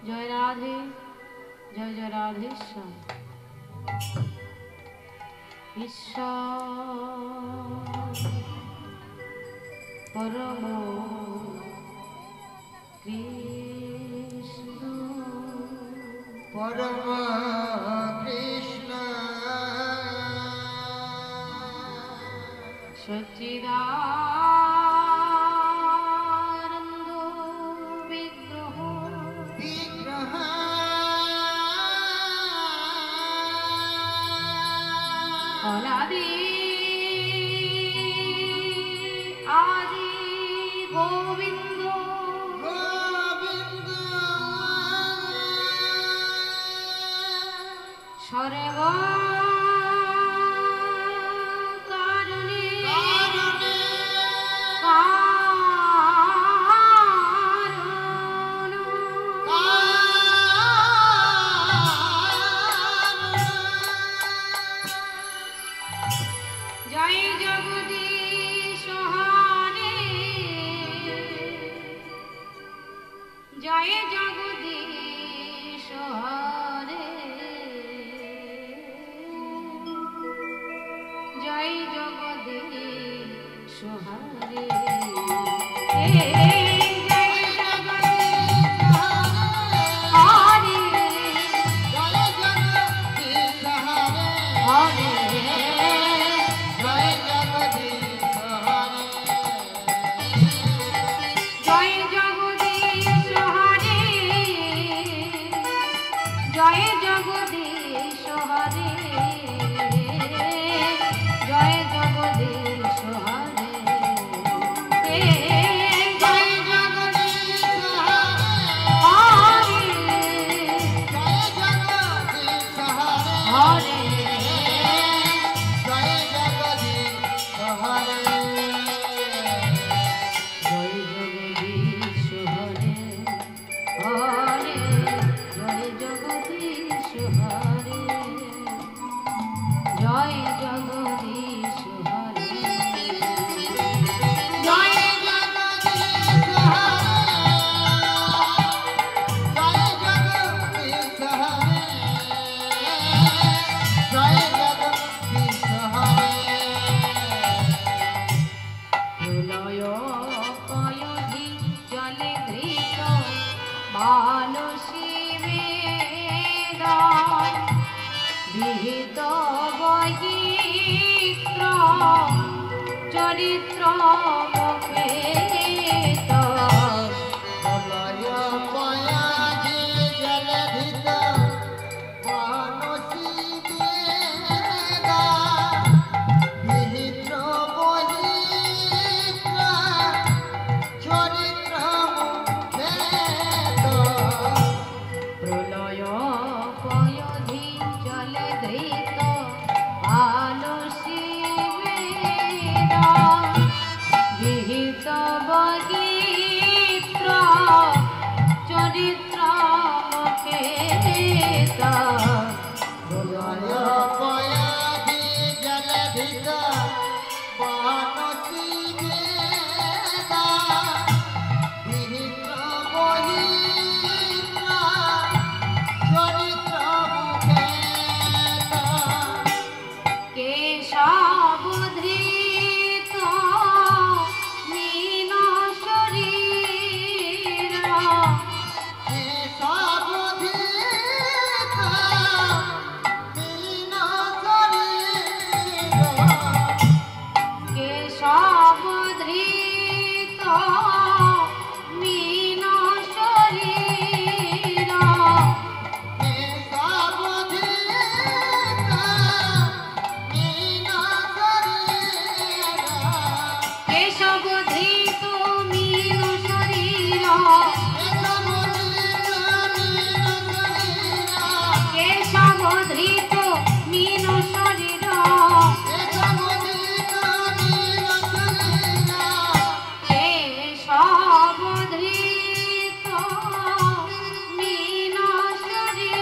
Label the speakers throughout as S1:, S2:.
S1: जय राधे जय जय राधेश्याम ईश्वर परम कृष्ण
S2: परम कृष्ण
S1: सच्चिदानंद विग्रह
S2: विग्रह
S1: अनादि आदि गोविंद
S2: गोविंद
S1: सर्व जय जगदीश हरे जय जगदीश हरे जय जगदीश हरे जय जगदीश हरे जय जगदीश हरे जय जगदीश हरे
S2: जय जगदीश
S1: हरे
S2: जय जगदीश हरे
S1: जय जगदीश हरे हरे जय जगदीश हरे जय जगदीश हरे
S2: जय जगदीश
S1: प्रलय पयोधि जले धृत मानसी वेद विहित वैचित्र चरित्र मुखेत
S2: प्रलय पयाधि जलधित मानसी वेद विहित वैचित्र चरित्र मुखेत
S1: प्रलय पयोधि जले धृत मानसी वेद विहित वैचित्र चरित्र मुखेत
S2: प्रलय पयाधि जलधित मानसी वेद विहित वैचित्र चरित्र मुखेत
S1: केशवधृत मीन शरीर केशवधृत मीन शरीर केशवधृत मीन शरीर केशवधृत मीन शरीर केशवधृत मीन शरीर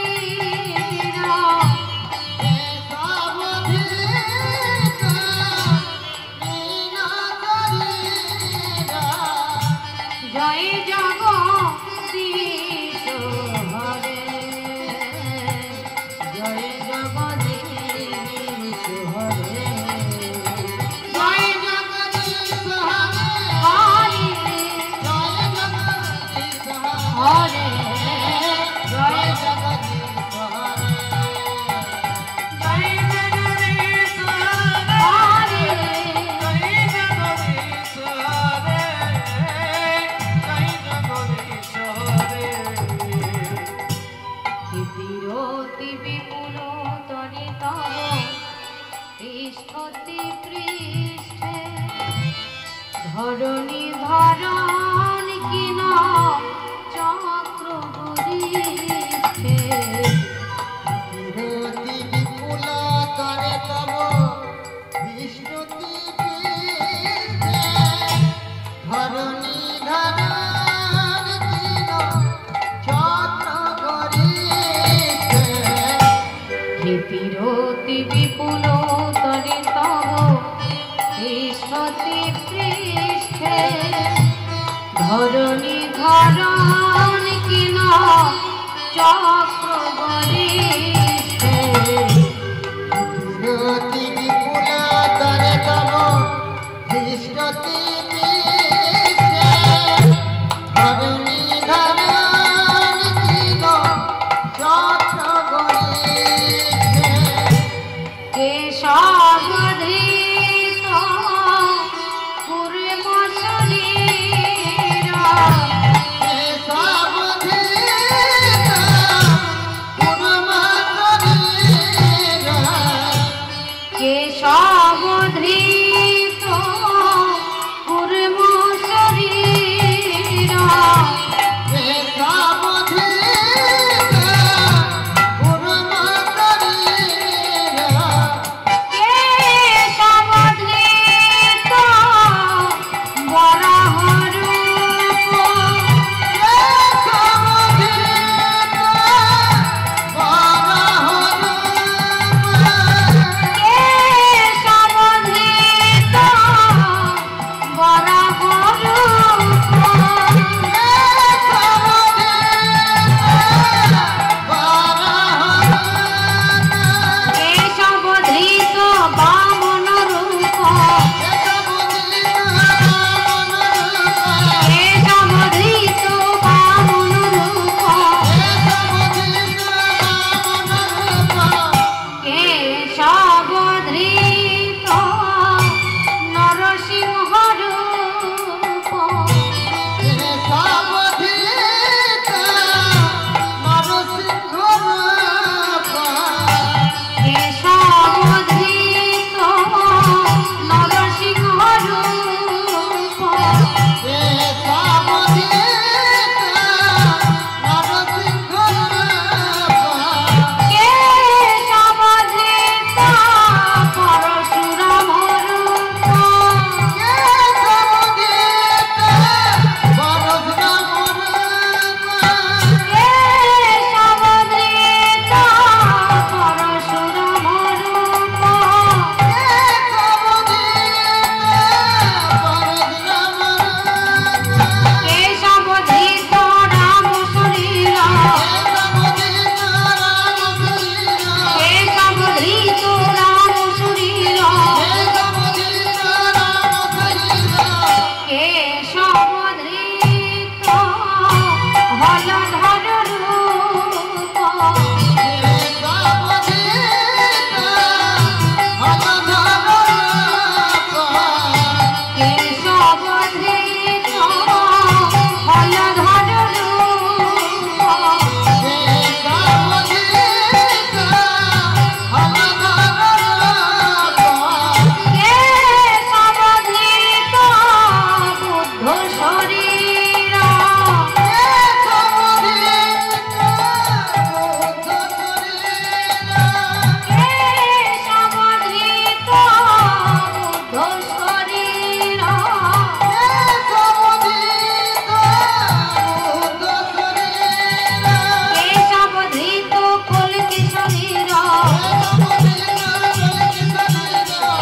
S1: সতী পৃষ্ঠে ধরণী ধরণ কিন চক্র গরিষ্ঠে
S2: বিরতি বিপুল তরে তব বিষ্ণুতি পৃষ্ঠে ধরণী ধরণ কিন চক্র গরিষ্ঠে
S1: বিরতি বিপুল তরে তব সতী পৃষ্ঠে ধরণী ধরণ কিন চক্র গরিষ্ঠে
S2: বিরতি বিপুল তরে তব বিষ্ণুতি পৃষ্ঠে ধরণী ধরণ কিন চক্র গরিষ্ঠে
S1: কেশবধৃত কুর্ম শরীর কেশবধৃত কুর্ম শরীর কেশবধৃত বরাহ রূপ কেশবধৃত বরাহ রূপ কেশবধৃত বামন রূপ কেশবধৃত বামন রূপ কেশবধৃত নরসিংহ রূপ কেশবধৃত নরসিংহ রূপ কেশবধৃত পরশুরাম রূপ কেশবধৃত পরশুরাম রূপ কেশবধৃত রাম শরীর কেশবধৃত রাম শরীর কেশবধৃত হলধর রূপ কেশবধৃত হলধর রূপ কেশবধৃত বুদ্ধ শরীর কেশবধৃত বুদ্ধ শরীর কেশবধৃত কলকি শরীর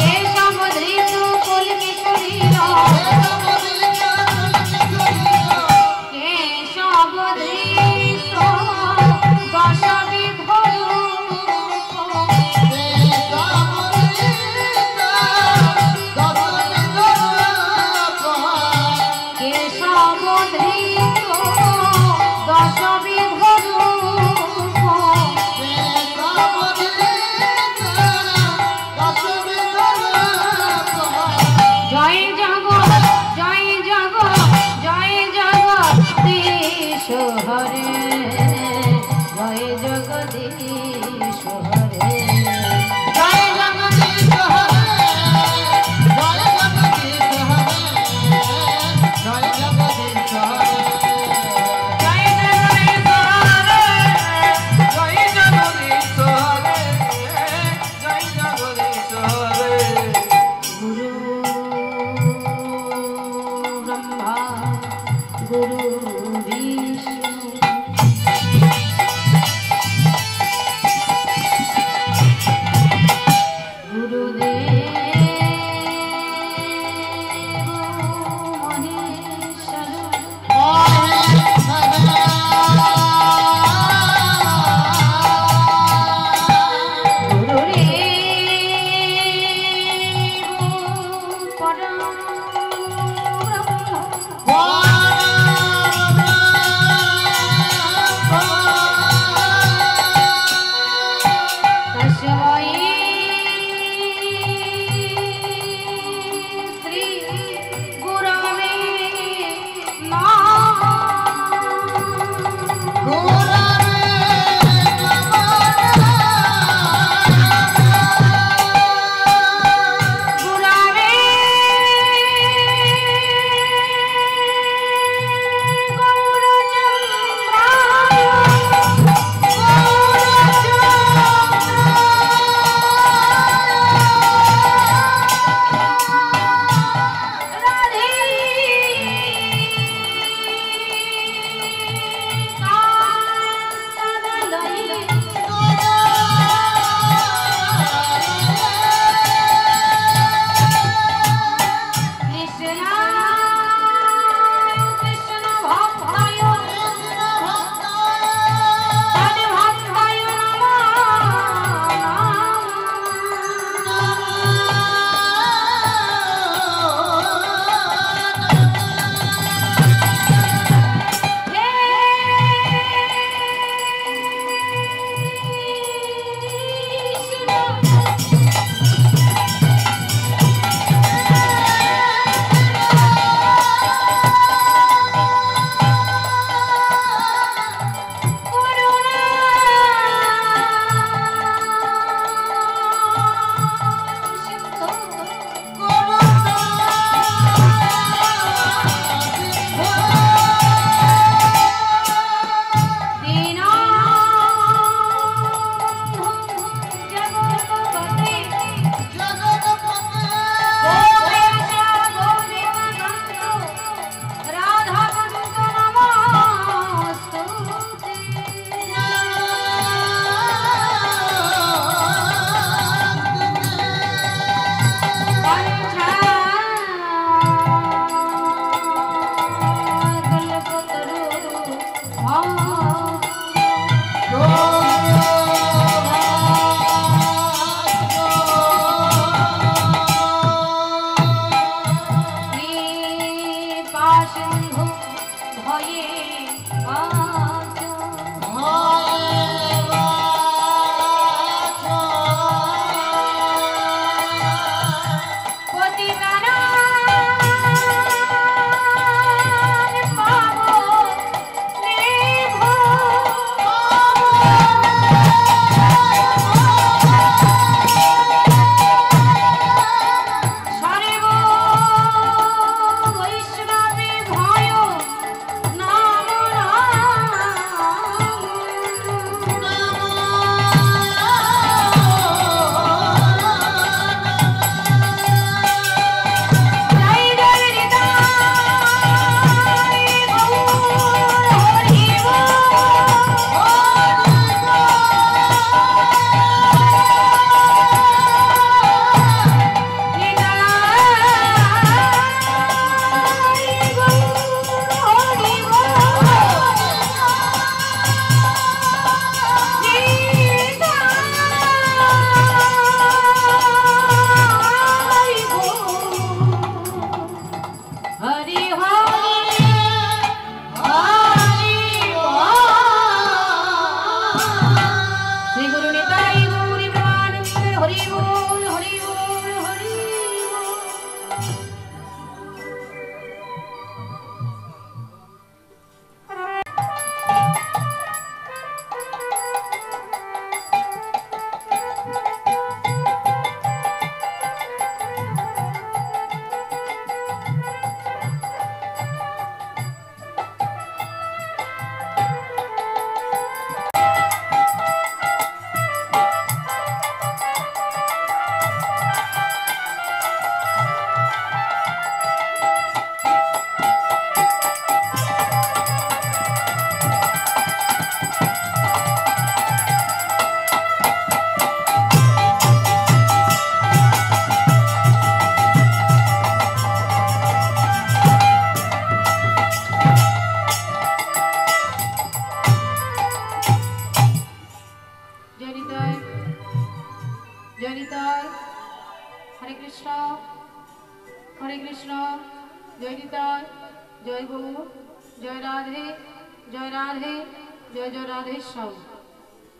S1: কেশবধৃত কলকি শরীর কেশবধৃত দশবিধ রূপ কেশবধৃত দশবিধ রূপ জয় জগৎ জয় জগৎ জয় জগদীশ হরে জয় জগদীশ হরে
S2: জয় জগদীশ হরে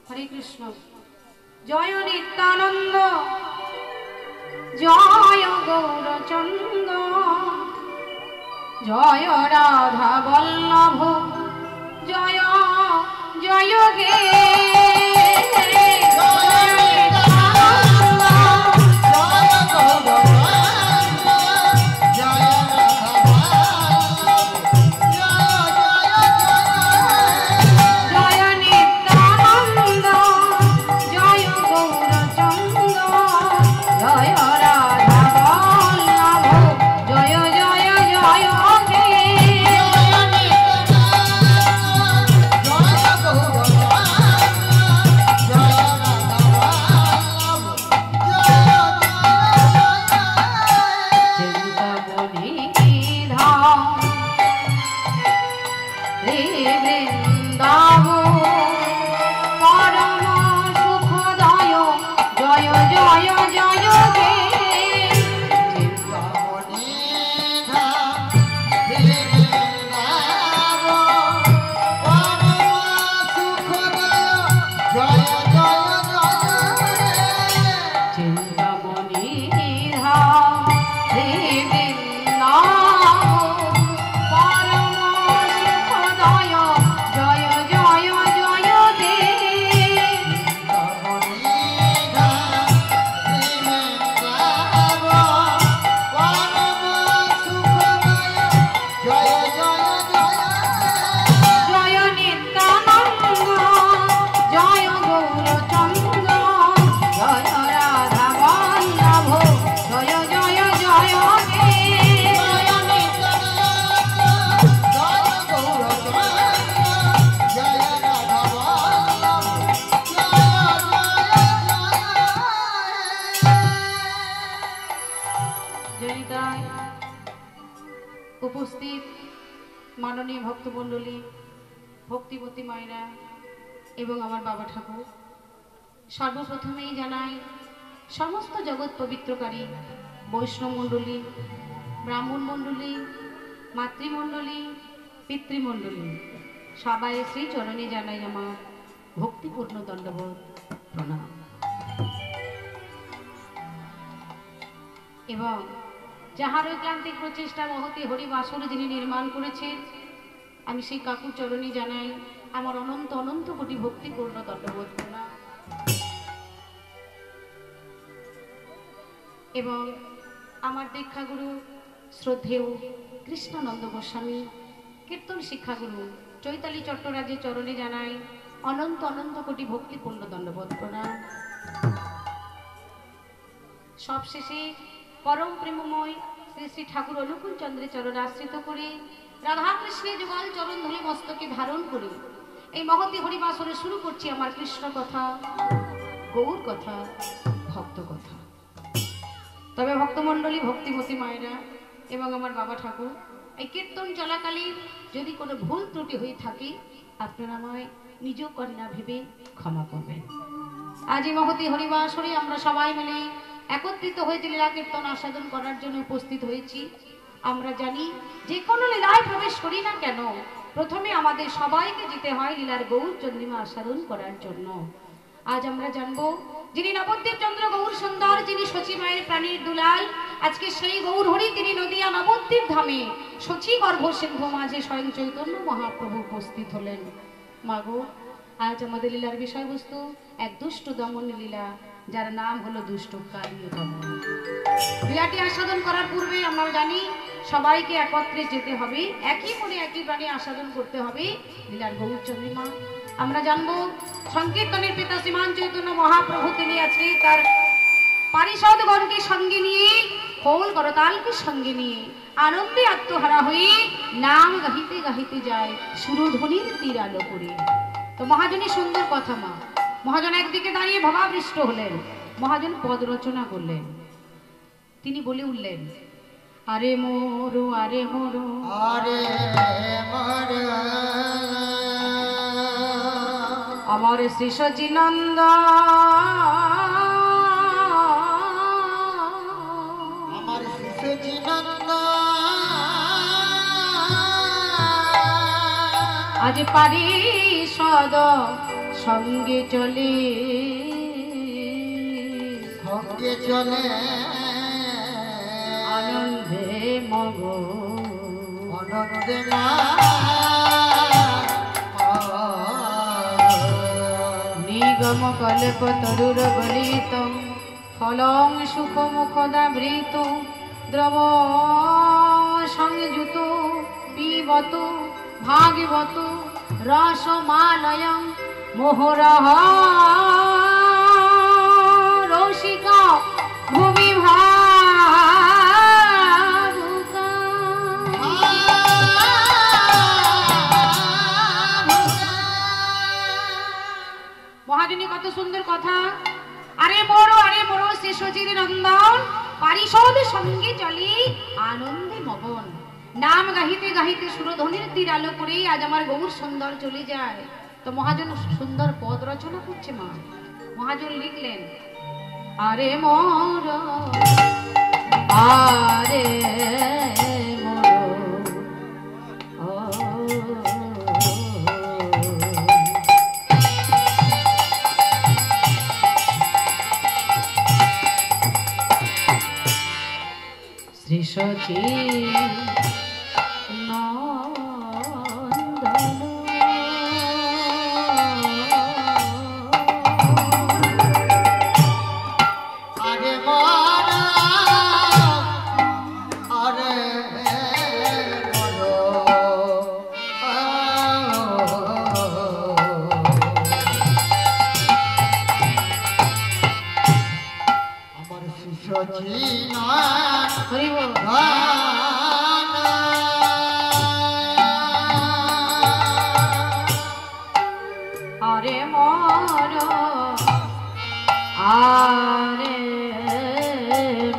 S1: हरे कृष्ण जय नित्यानंद जय गौरचंद जय राधा वल्लभ जय जय गे उपस्थित माननीय भक्तमंडली भक्तिवती मायरा एवं आमार बाबा ठाकुर सर्वप्रथमेই জানাই समस्त जगत पवित्रकारी वैष्णव मंडली ब्राह्मण मंडली मातृमंडली पितृमंडली सबाई श्री चरणे জানাই আমার भक्तिपूर्ण दंडवत प्रणाम एवं যাহার ঐক্লান্তিক প্রচেষ্টা মহতি হরিবাসর যিনি নির্মাণ করেছেন আমি সেই কাকুর চরণে জানাই আমার অনন্ত অনন্ত কোটি ভক্তিপূর্ণ দণ্ডবোধ প্রণাম এবং আমার দীক্ষাগুরু শ্রদ্ধেয় কৃষ্ণানন্দ গোস্বামী কীর্তন শিক্ষাগুরু চৈতালি চট্টরাজের চরণে জানাই অনন্ত অনন্ত কোটি ভক্তিপূর্ণ দণ্ডবোধ প্রণাম সবশেষে परम प्रेममय श्री श्री ठाकुर अनुकूल चंद्र चरण आश्रित करे राधा कृष्ण जुगल चरण धूलि मस्तके धारण करे এই মহতি হরিবাসরে শুরু করছি আমার কৃষ্ণ কথা গৌর কথা ভক্ত কথা তবে ভক্তমণ্ডলী ভক্তিমতী মায়েরা এবং আমার বাবা ঠাকুর এই কীর্তন চলাকালীন যদি কোনো ভুল ত্রুটি হয়ে থাকে আপনারা আমায় নিজ কন্যা ভেবে ক্ষমা করবেন আজ এই মহতি হরিবাসরে আমরা সবাই মিলে একত্রিত হয়েছে লীলা কীর্তন আস্বাদন করার জন্য উপস্থিত হয়েছি আমরা জানি যে কোনো লীলায় প্রবেশ করি না কেন প্রথমে আমাদের সবাইকে যেতে হয় লীলার গৌর চন্দ্রিমা আস্বাদন করার জন্য আজ আমরা জানবো যিনি নবদ্বীপ চন্দ্র গৌর সুন্দর, যিনি শচী মায়ের প্রাণীর দুলাল, আজকে সেই গৌর হরি তিনি নদিয়া নবদ্বীপ ধামে শচী গর্ভ সিন্ধু মাঝে স্বয়ং চৈতন্য মহাপ্রভু উপস্থিত হলেন। মাগো, আজ আমাদের লীলার বিষয়বস্তু এক দুষ্ট দমন লীলা, যার নাম হলো দুষ্ট কালীয় দমন। লীলাটি আস্বাদন করার পূর্বে আমরা জানি সবাইকে একত্রে যেতে হবে, একই মনে একই প্রাণে আস্বাদন করতে হবে লীলার গৌরচন্দ্রিমা। আমরা জানবো সংকীর্তনের পিতা শ্রীমান চৈতন্য মহাপ্রভু তিনি আজকে তার পারিষদগণকে সঙ্গে নিয়ে, খোল করতালকে সঙ্গে নিয়ে আনন্দে আত্মহারা হয়ে নাম গাহিতে গাহিতে যায় সুরধ্বনির তীর আলো করে। তো মহাজনী সুন্দর কথা মা। মহাজন একদিকে দাঁড়িয়ে ভাবাবৃষ্ট হলেন, মহাজন পদ রচনা করলেন। তিনি বলে উঠলেন, আরে মোরো আরে মোরো
S2: আরে মোরো
S1: আমার শ্রী সচিনন্দ,
S2: আমার শ্রী সচিনন্দ
S1: আজ পারিষদ সঙ্গে চলে,
S2: সঙ্গে চলে
S1: আনন্দে মগ
S2: আনন্দে
S1: নিগম কল্প তরুর গলিতম ফলং সুখ মুখদাবৃত দ্রব সংযুত পিবত ভাগবত রসমালয়ং মোহরহ রসিকা ভূমি ভাবুকা। মহাজনী কত সুন্দর কথা। আরে মোরো শ্রী সচির নন্দন পারিষদ সঙ্গে চলি আনন্দে মগন। নাম গাহিতে গাহিতে সুরধ্বনির তীর আলো করে আজ আমার গৌর সুন্দর চলে যায়। তো মহাজন সুন্দর পদ রচনা করছে মা। মহাজন লিখলেন, আরে মোর আরে শ্রী সচী নন্দন
S2: আরে মোরো আরে মোরো আমার শ্রী সচিনন্দ
S1: হরিব আরে মোর আরে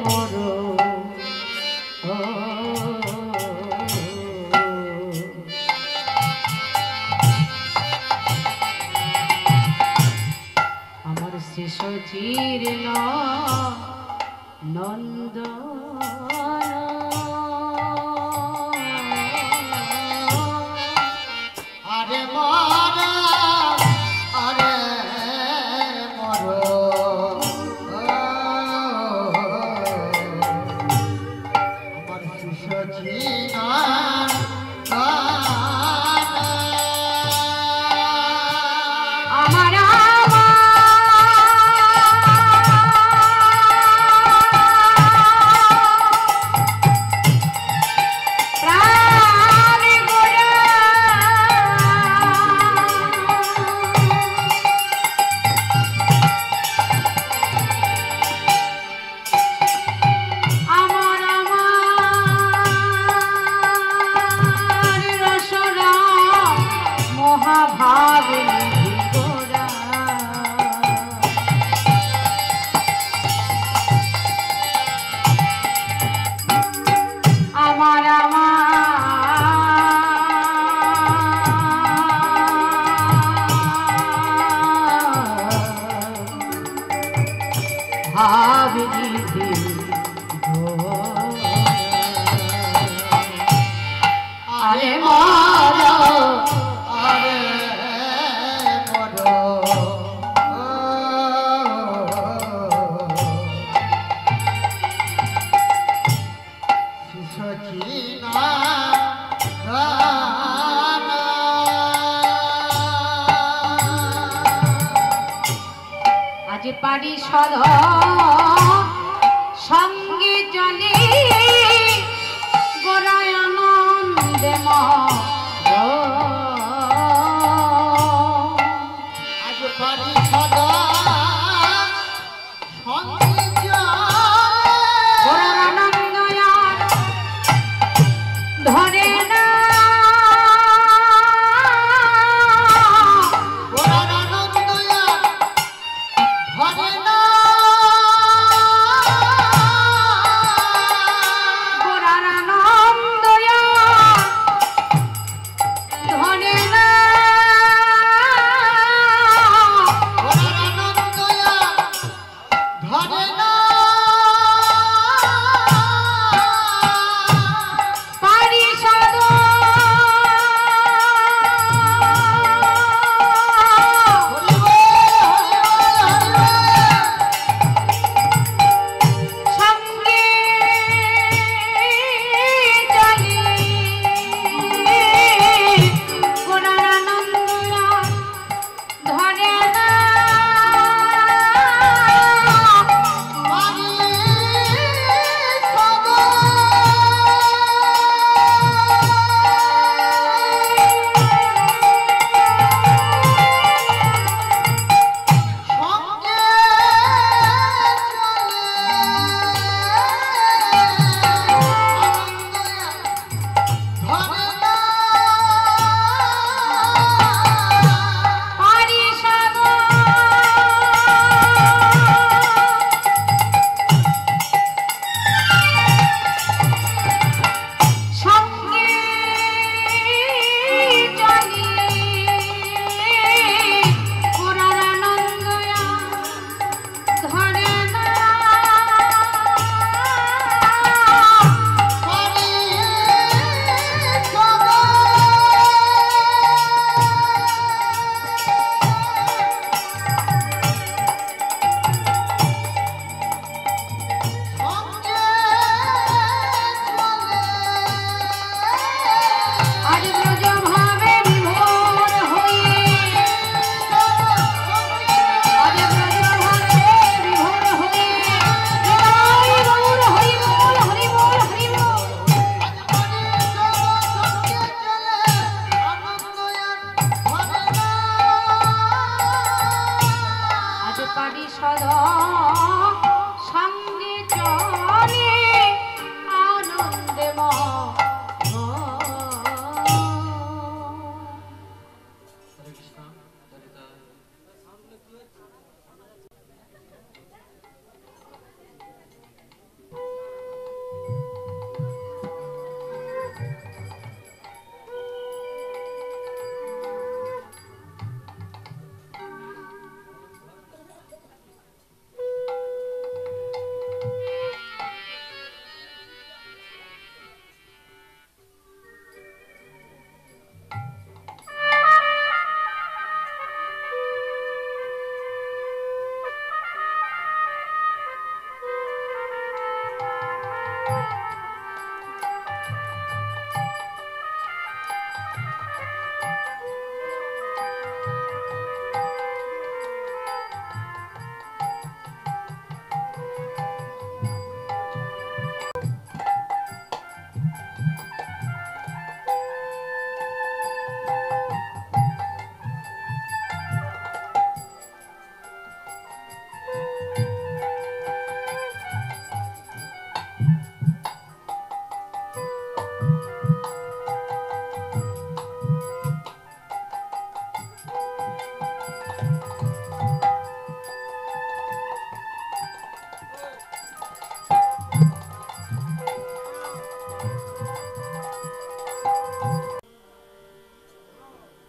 S1: মোর আমার শ্রী সচির নন্দ
S2: আরে মোরো আরে মোরো আমার শ্রী সচিনন্দ
S1: আমার প্রাণ গোরা আমার রসরা মহাভাব গোরা আমার ভাবিনি আরে মোরো
S2: আরে মোরো সচিনা
S1: আজ পারি সদ সঙ্গে চলে গোরায় আনন্দে
S2: আজ পারি সদা সঙ্গে
S1: গোরার আনন্দ আর ধরে না
S2: গোরার আনন্দ ধরে না
S1: গোরার আনন্দ ধরে না
S2: গোরার আনন্দ ধরে না
S1: পারি সদ সঙ্গে চলে গোরার আনন্দ ধরে না পারি সদ সঙ্গে চলে গোরার আনন্দ ধরে না আজ ব্রজ ভাবে বিভোর হয়ে আজ ব্রজ ভাবে বিভোর হয়ে জয় গৌর হরি বল হরি বল হরি বল আজ পারি সদ সঙ্গে চলে আনন্দে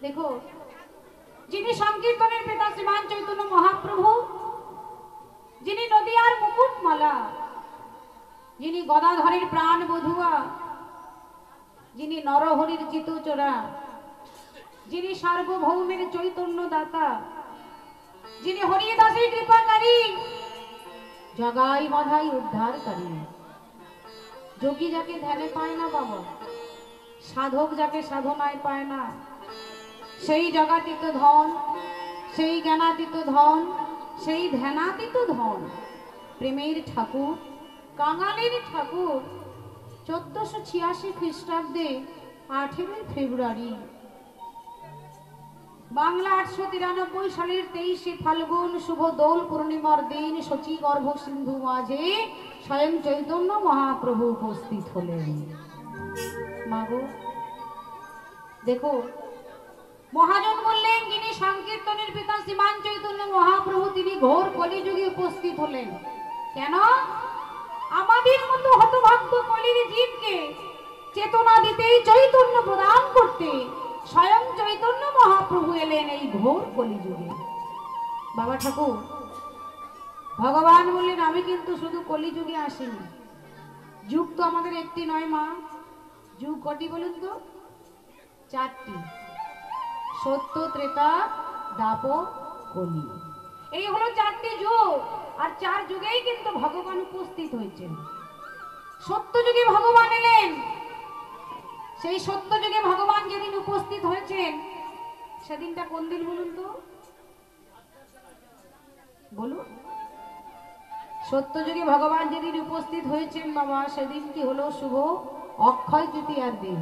S1: দেখো যিনি সংকীর্তনের পিতা শ্রীমান চৈতন্য মহাপ্রভু, যিনি নদিয়ার মুকুটমালা, যিনি গদাধরের প্রাণ বধুয়া, যিনি নরহরির চিতচোরা, যিনি সার্বভৌমের চৈতন্য দাতা, যিনি হরিদাসের কৃপাকারী, জগাই বাধাই উদ্ধারকারী, যোগী যাকে ধ্যানে পায় না বাবা, সাধক যাকে সাধনায় পায় না, সেই জগাতীত ধন, সেই জ্ঞানাতীত ধন, সেই ধ্যানাতীত ধন প্রেমের ঠাকুর, কাঙালের ঠাকুর 1486 খ্রিস্টাব্দে 18 ফেব্রুয়ারি, বাংলা 893 সালের 23 ফাল্গুন শুভ দোল পূর্ণিমার দিন শচী গর্ভ সিন্ধু মাঝে স্বয়ং চৈতন্য মহাপ্রভু উপস্থিত হলেন। মাগো দেখো, মহাজন বললেন যিনি সংকীর্তনের পিতা শ্রীমান চৈতন্য মহাপ্রভু তিনি ঘোর কলিযুগে উপস্থিত হলেন। কেন? আমাদের মতো হতভাগ্য কলির জীবকে চেতনা দিতে, চৈতন্য প্রদান করতে স্বয়ং চৈতন্য মহাপ্রভু এলেন এই ঘোর কলিযুগে। বাবা ঠাকুর ভগবান বললেন আমি কিন্তু শুধু কলিযুগে আসিনি, যুগ তো আমাদের একটি নয় মা, যুগ কটি বলুন তো? 4টি, সত্য, ত্রেতা, দ্বাপর, কলি। এই হলো 4টি যুগ, আর 4 যুগেই কিন্তু ভগবান উপস্থিত হয়েছেন। সত্য যুগে ভগবান এলেন, সেই সত্য যুগে ভগবান যেদিন উপস্থিত হয়েছেন সেদিনটা কোন দিন বলুন তো? বলুন। সত্য যুগে ভগবান যেদিন উপস্থিত হয়েছেন বাবা, সেদিনটি হলো শুভ অক্ষয় তৃতীয়ার দিন।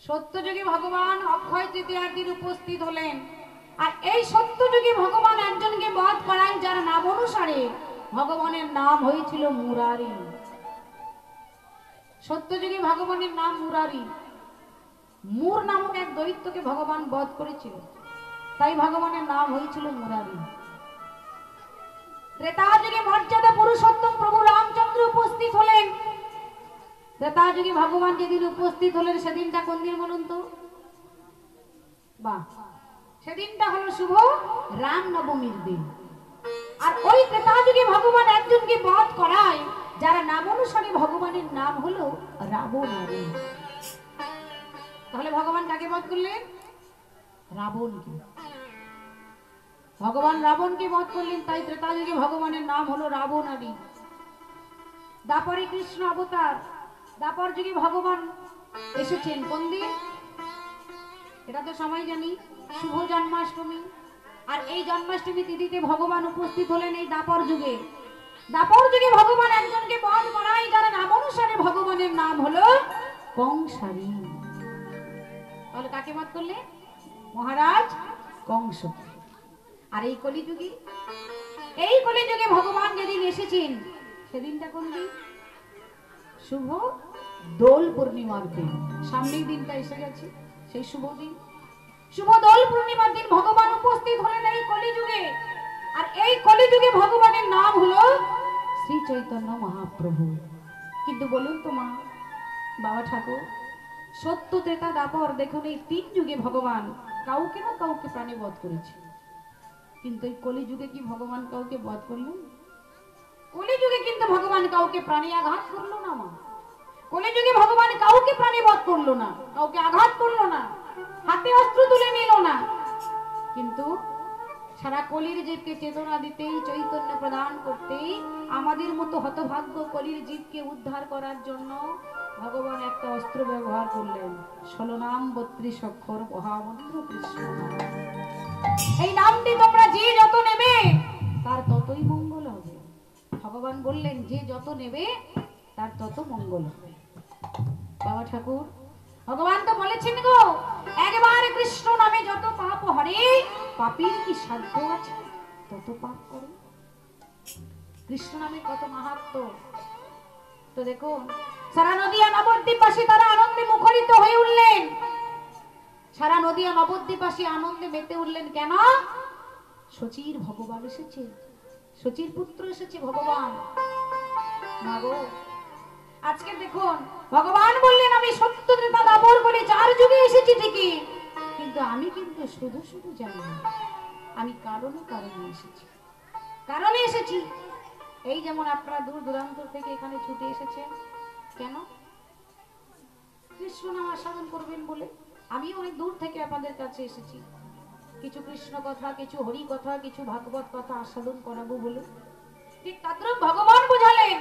S1: সত্য যুগে ভগবান অক্ষয় তৃতীয়ার দিন উপস্থিত হলেন। আর এই সত্য যুগে ভগবান একজনকে বধ করায় যার নাম অনুসারে ভগবানের নাম হয়েছিল মুরারি। সত্য যুগে ভগবানের নাম মুরারি। মূর নামক এক দৈত্যকে ভগবান বধ করেছিল, তাই ভগবানের নাম হয়েছিল মুরারি। ত্রেতা যুগে মর্যাদা পুরুষোত্তম প্রভু রামচন্দ্র উপস্থিত হলেন। ত্রেতা যুগে ভগবান যেদিন উপস্থিত হলেন সেদিনটা কোন দিন বলুন তো? বাহ, সেদিনটা হলো শুভ রাম নবমীর দিন। আর ওই ত্রেতা যুগে ভগবান একজনকে বধ করায় যার নাম অনুসারে ভগবানের নাম হলো রাবণারি। তাহলে ভগবান কাকে বধ করলেন? রাবণকে। ভগবান রাবণকে বধ করলেন, তাই ত্রেতা যুগে ভগবানের নাম হলো রাবণারি। দাপরে কৃষ্ণ অবতার। দাপর যুগে ভগবান এসেছেন কোন দিন? এটা তো সবাই জানি, শুভ জন্মাষ্টমী। আর এই জন্মাষ্টমী তিথিতে ভগবান উপস্থিত হলেন এই দাপর যুগে। দাপর যুগে ভগবান একজনকে বধ করায় যার নাম অনুসারে ভগবানের নাম হলো কংসারী। তাহলে কাকে বধ করলে? মহারাজ কংস। আর এই কলিযুগে, এই কলিযুগে ভগবান যেদিন এসেছেন সেদিনটা কোন দিন? শুভ দোল পূর্ণিমার দিন। সামনের দিনটা এসে গেছে, সেই শুভ দিন। শুভ দোল পূর্ণিমার দিন ভগবান উপস্থিত হলেন এই কলিযুগে। আর এই কলিযুগে ভগবানের নাম হলো শ্রী চৈতন্য মহাপ্রভু। কিন্তু বলুন তো মা, বাবা ঠাকুর, সত্য, ত্রেতা, দ্বাপর, দেখুন এই 3 যুগে ভগবান কাউকে না কাউকে প্রাণে বধ করেছে। কিন্তু এই কলিযুগে কি ভগবান কাউকে বধ করলেন? কলিযুগে কিন্তু ভগবান কাউকে প্রাণে আঘাত করলো না মা। কলিযুগে ভগবান কাউকে প্রাণে বধ করলো না, কাউকে আঘাত করলো না, হাতে অস্ত্র তুলে নিল না। কিন্তু সারা কলির জীবকে চেতনা দিতেই, চৈতন্য প্রদান করতেই, আমাদের মতো হতভাগ্য কলির জীবকে উদ্ধার করার জন্য ভগবান একটা অস্ত্র ব্যবহার করলেন। 16 নাম 32 অক্ষর মহামন্ত্র কৃষ্ণ। এই নামটি তোমরা যে যত নেবে তার ততই মঙ্গল হবে। ভগবান বললেন যে যত নেবে তার তত মঙ্গল হবে। বাবা ঠাকুর, ভগবান তো বলেছেন গো, একবার কৃষ্ণ নামে যত পাপ হরে, পাপীর কি সাধ্য আছে তত পাপ করে। কৃষ্ণ নামে কত মাহাত্ম্য। তো দেখো, সারা নদিয়া নবদ্বীপবাসী তারা আনন্দে মুখরিত হয়ে উঠলেন। সারা নদিয়া নবদ্বীপবাসী আনন্দে মেতে উঠলেন। কেন? শচীর ভগবান এসেছে, শচীর পুত্র এসেছে ভগবান। মাগো, আজকে দেখুন ভগবান বললেন আমি সত্য, ত্রেতা, দ্বাপর বলে 4 যুগে এসেছি ঠিকই, কিন্তু আমি কিন্তু শুধু শুধু জানি না, আমি কারণে কারণে এসেছি। কারণে এসেছি এই যেমন আপনারা দূর দূরান্ত থেকে এখানে ছুটে এসেছেন। কেন? কৃষ্ণ নাম আস্বাদন করবেন বলে। আমি অনেক দূর থেকে আপনাদের কাছে এসেছি, কিছু কৃষ্ণ কথা, কিছু হরি কথা, কিছু ভাগবত কথা আস্বাদন করাবো বলে। ঠিক তদ্রুপ ভগবান বোঝালেন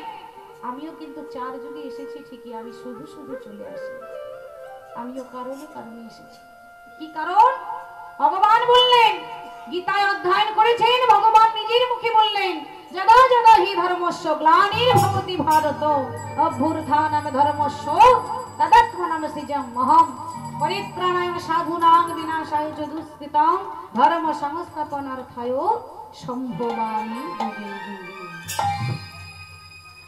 S1: আমিও কিন্তু 4 যুগে এসেছি ঠিকই, আমি শুধু শুধু চলে আসি, আমিও কারণে কারণে এসেছি। কি কারণ? ভগবান বললেন, গীতায় অধ্যয়ন করেছেন, ভগবান নিজের মুখে বললেন, যদা যদা হি ধর্মস্য গ্লানির্ভবতি ভারত অভ্যুত্থানম ধর্মস্য তদাত্মনাম সৃজমহম পরিত্রাণায় সাধুনাং বিনাশায় চ দুষ্কৃতাং ধর্ম সংস্থাপনার্থায় সম্ভবামি যুগে যুগে।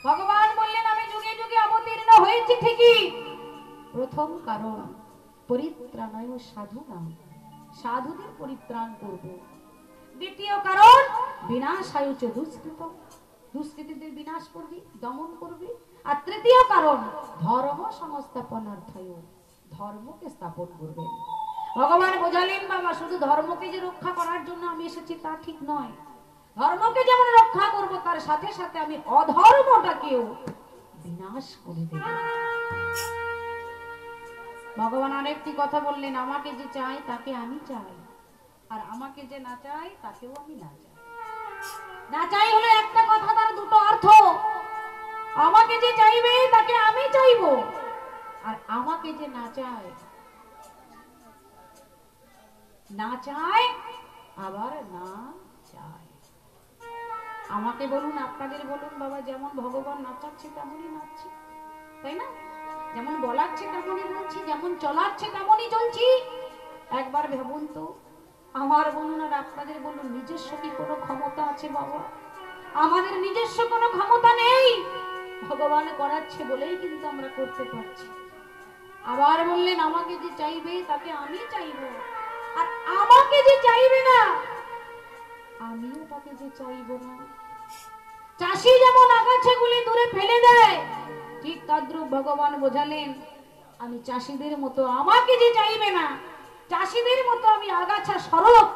S1: ভগবান বললেন, আমি যুগে যুগে অবতীর্ণ হয়েছি ঠিকই, প্রথম কারণ পরিত্রাণায় সাধুনাং, সাধুদের পরিত্রাণ করব। দ্বিতীয় কারণ বিনাশায় চ দুষ্কৃতম, দুষ্কৃতীদের বিনাশ করবি, দমন করবি। আর তৃতীয় কারণ ধর্ম সংস্থাপনার্থায়, ধর্মকে স্থাপন করবেন। ভগবান বোঝালেন, বাবা শুধু ধর্মকে যে রক্ষা করার জন্য আমি এসেছি তা ঠিক নয়, ধর্মকে যেমন রক্ষা করব তার সাথে সাথে আমি অধর্মটাকেও বিনাশ করে দেব। ভগবান আরেকটি কথা বললেন, আমাকে যে চাই তাকে আমি চাই, আর আমাকে যে না চাই তাকেও আমি না চাই। না চাই হলো একটা কথা, তার দুটো অর্থ। আমাকে যে চাইবে তাকে আমি চাইবো, আর আমাকে যে না চায়, না চায় আবার না চায়। আমাকে বলুন, আপনাদের বলুন বাবা, যেমন ভগবান নাচাচ্ছে তেমনই নাচছি, তাই না? যেমন বলাচ্ছে তেমনই বলছি, যেমন চলাচ্ছে তেমনই চলছি। একবার ভাবুন তো, আমার বলুন আর আপনাদের বলুন, নিজস্ব কি কোনো ক্ষমতা আছে বাবা? আমাদের নিজস্ব কোনো ক্ষমতা নেই, ভগবান করাচ্ছে বলেই কিন্তু আমরা করতে পারছি। আবার বললেন, আমাকে যে চাইবে তাকে আমি চাইবো, আর আমাকে যে চাইবে না আমিও তাকে যে চাইবো না। চাষি যেমন আগাছাগুলি দূরে ফেলে দেয়, ঠিক তদ্রূপ ভগবান বোঝালেন, আমি চাষিদের মতো, আমাকে যে চাইবে না চাষিদের মতো আমি আগাছা সরব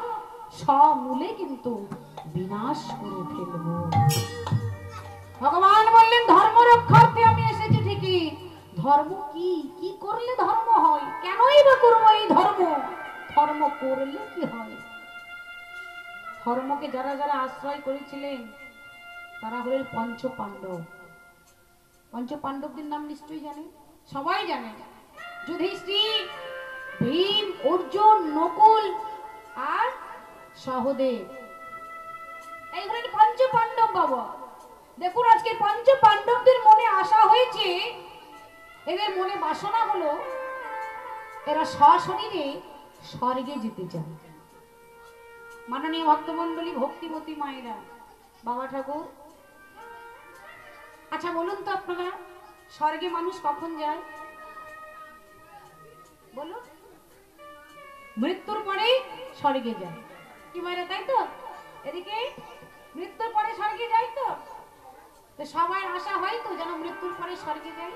S1: সমূলে কিন্তু বিনাশ করে ফেলবো। ভগবান বললেন, ধর্ম রক্ষার্থে আমি এসেছি ঠিকই, ধর্ম কি, কি করলে ধর্ম হয়, কেনই বা করবো এই ধর্ম, ধর্ম করলে কি হয়? ধর্মকে যারা যারা আশ্রয় করেছিলেন তারা হলেন পঞ্চ পাণ্ডব। পঞ্চ পাণ্ডবদের নাম নিশ্চয়ই জানেন, সবাই জানেন, যুধিষ্ঠির, ভীম, অর্জুন, নকুল আর সহদেব, এই হলেন পঞ্চ পাণ্ডব। বাবা দেখুন, আজকে পঞ্চ পাণ্ডবদের মনে আশা হয়েছে, এদের মনে বাসনা হলো এরা সশরীরে স্বর্গে যেতে চায়। মাননীয় ভক্তমন্ডলী, ভক্তিমতী মায়েরা, বাবা ঠাকুর, আচ্ছা বলুন তো আপনারা, স্বর্গে মানুষ কখন যায় বলুন? মৃত্যুর পরেই স্বর্গে যায়, কি মায়েরা, তাই তো? এদিকে মৃত্যুর পরে স্বর্গে যায় তো, তো সবার আশা হয় তো যেন মৃত্যুর পরে স্বর্গে যায়।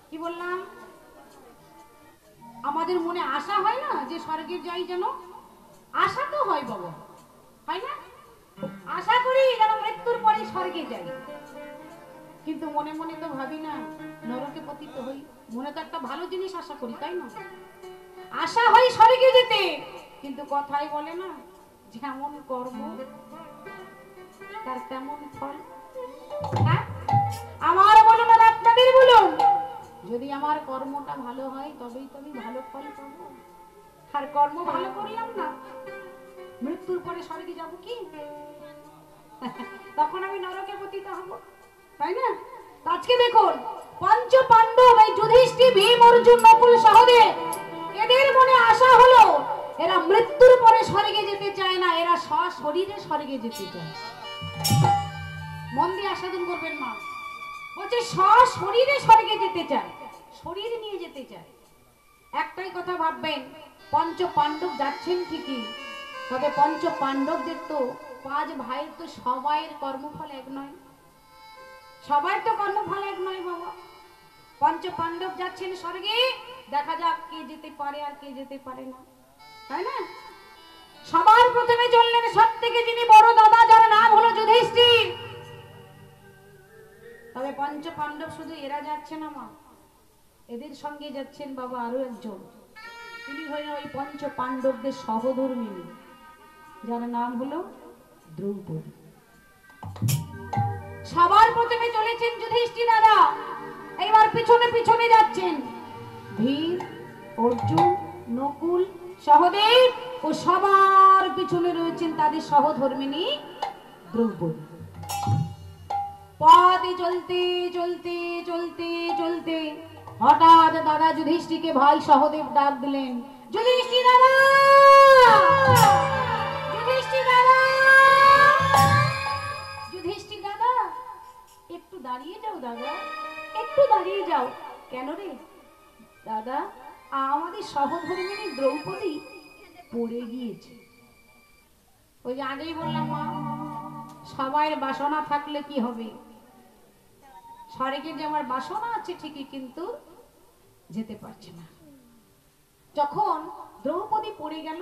S1: কি বললাম? আমাদের মনে আশা হয় না যে স্বর্গে যাই, যেন আশা তো হয় বাবা, হয় না? আশা করি যেন মৃত্যুর পরে স্বর্গে যাই, কিন্তু মনে মনে তো ভাবি না নরকে পতিত হই। মনে তো একটা ভালো জিনিস আশা করি, তাই না? আশা হয় স্বর্গে যেতে, কিন্তু কথাই বলে না, যেমন কর্ম তার তেমন ফল। হ্যাঁ, আমার বলুন আর আপনাদের বলুন, যদি আমার কর্মটা ভালো হয় তবেই তো আমি ভালো ফল পাবো, আর কর্ম ভালো করলাম না, মৃত্যুর পরে স্বর্গে যাব কি? তখন আমি নরকে পতিত হব, তাই না? আজকে দেখুন, পঞ্চ পাণ্ডব, এই যুধিষ্ঠির, ভীম, অর্জুন, নকুল, সহদেব, এদের মনে আশা হলো এরা মৃত্যুর পরে স্বর্গে যেতে চায় না, এরা সশরীরে স্বর্গে যেতে চায়। মন দিয়ে আস্বাদন করবেন মা, বলছে সশরীরে স্বর্গে যেতে চায়, শরীর নিয়ে যেতে চায়। একটাই কথা ভাববেন, পঞ্চ পাণ্ডব যাচ্ছেন ঠিকই, তবে পঞ্চ পাণ্ডবদের তো 5 ভাইয়ের তো সবাইয়ের কর্মফল এক নয়, সবার তো কর্মফল এক নয় বাবা। পঞ্চ পাণ্ডব যাচ্ছেন স্বর্গে, দেখা যাক কে যেতে পারে আর কে যেতে পারে না, তাই না? সবার প্রথমে চললেন সব থেকে যিনি বড় দাদা, যার নাম হলো যুধিষ্ঠির। তবে পঞ্চ পাণ্ডব শুধু এরা যাচ্ছে না মা, এদের সঙ্গে যাচ্ছেন বাবা আরো একজন, তিনি হলেন ওই পঞ্চ পাণ্ডবদের সহধর্মিণী, যার নাম হলো দ্রৌপদী। সবার প্রথমে চলেছেন যুধিষ্ঠির দাদা, এবার পিছনে পিছনে যাচ্ছেন ভীম, অর্জুন, নকুল, সহদেব ও সবার পিছনে রয়েছেন তাদের সহধর্মিণী দ্রৌপদী। পথে চলতে চলতে চলতে চলতে হঠাৎ দাদা যুধিষ্ঠিরকে ভাই সহদেব ডাক দিলেন, যুধিষ্ঠির দাদা, যুধিষ্ঠির দাদা, যুধিষ্ঠির দাদা, একটু দাঁড়িয়ে যাও দাদা, একটু দাঁড়িয়ে যাও। কেন রে দাদা? আমাদের সহধর্মিণী দ্রৌপদী পড়ে গিয়েছে। ওই যে আগেই বললাম মা, সবাই বাসনা থাকলে কি হবে? স্বর্গে যে আমার বাসনা আছে ঠিকই, কিন্তু যেতে পারছে না। যখন দ্রৌপদী পড়ে গেল,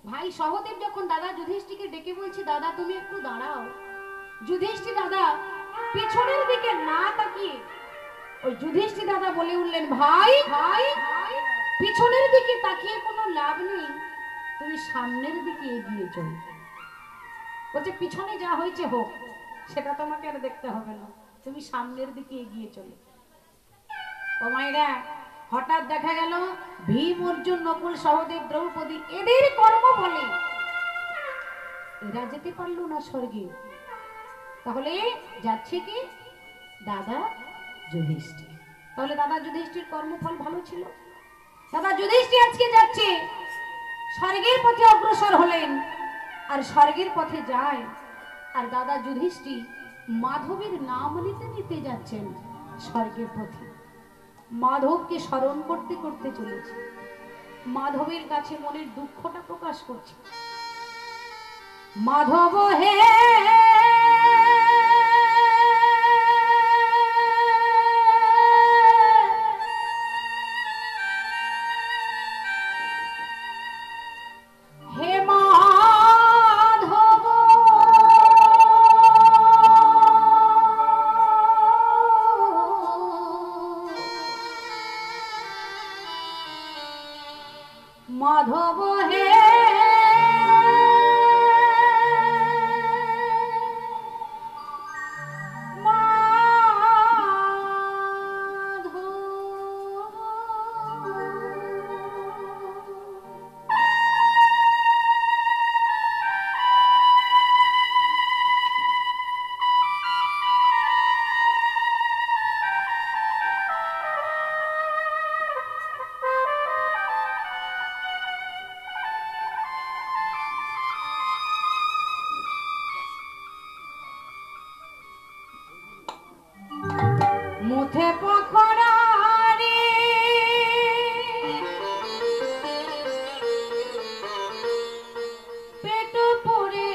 S1: ভাই সহদেব যখন দাদা যুধিষ্ঠিরকে ডেকে বলছে, দাদা তুমি একটু দাঁড়াও, যুধিষ্ঠির দাদা পিছনের দিকে না তাকিয়ে ওই যুধিষ্ঠির দাদা বলে উঠলেন, ভাই ভাই, পিছনের দিকে তাকিয়ে কোনো লাভ নেই, তুমি সামনের দিকে এগিয়ে চলো। বলছে পিছনে যা হয়েছে হোক, সেটা তোমাকে আর দেখতে হবে না, তুমি সামনের দিকে এগিয়ে চলো। ও মায়েরা, হঠাৎ দেখা গেল ভীম, অর্জুন, নকুল, সহদেব, দ্রৌপদী এদের কর্ম বলে এরা যেতে পারলো না স্বর্গে। তাহলে যাচ্ছে কি? দাদা যুধিষ্ঠির। তাহলে দাদা যুধিষ্ঠির কর্মফল ভালো ছিল। দাদা যুধিষ্ঠির আজকে যাচ্ছে স্বর্গের পথে অগ্রসর হলেন, আর স্বর্গের পথে যায়। আর দাদা যুধিষ্ঠির মাধবের নাম নিতে নিতে যাচ্ছেন স্বর্গের পথে। মাধবকে স্মরণ করতে করতে চলেছে, মাধবের কাছে মনের দুঃখটা প্রকাশ করছে। মাধব হে, মাধব হে, মুথে পখরা রে, পেট পড়ে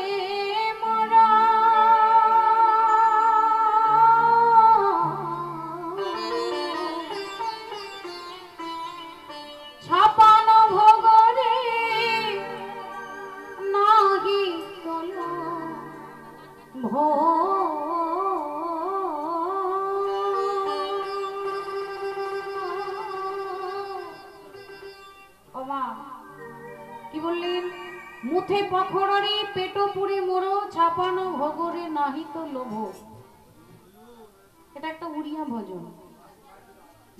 S1: মরা, ছাপানো ভোগরে নাহি তোলো ভোগ। কি বললেন? মুথে পখরারে পেট পুরে মোরো, ছাপানো ভোগরে নাহি তো লোভ। এটা একটা উড়িয়া ভজন।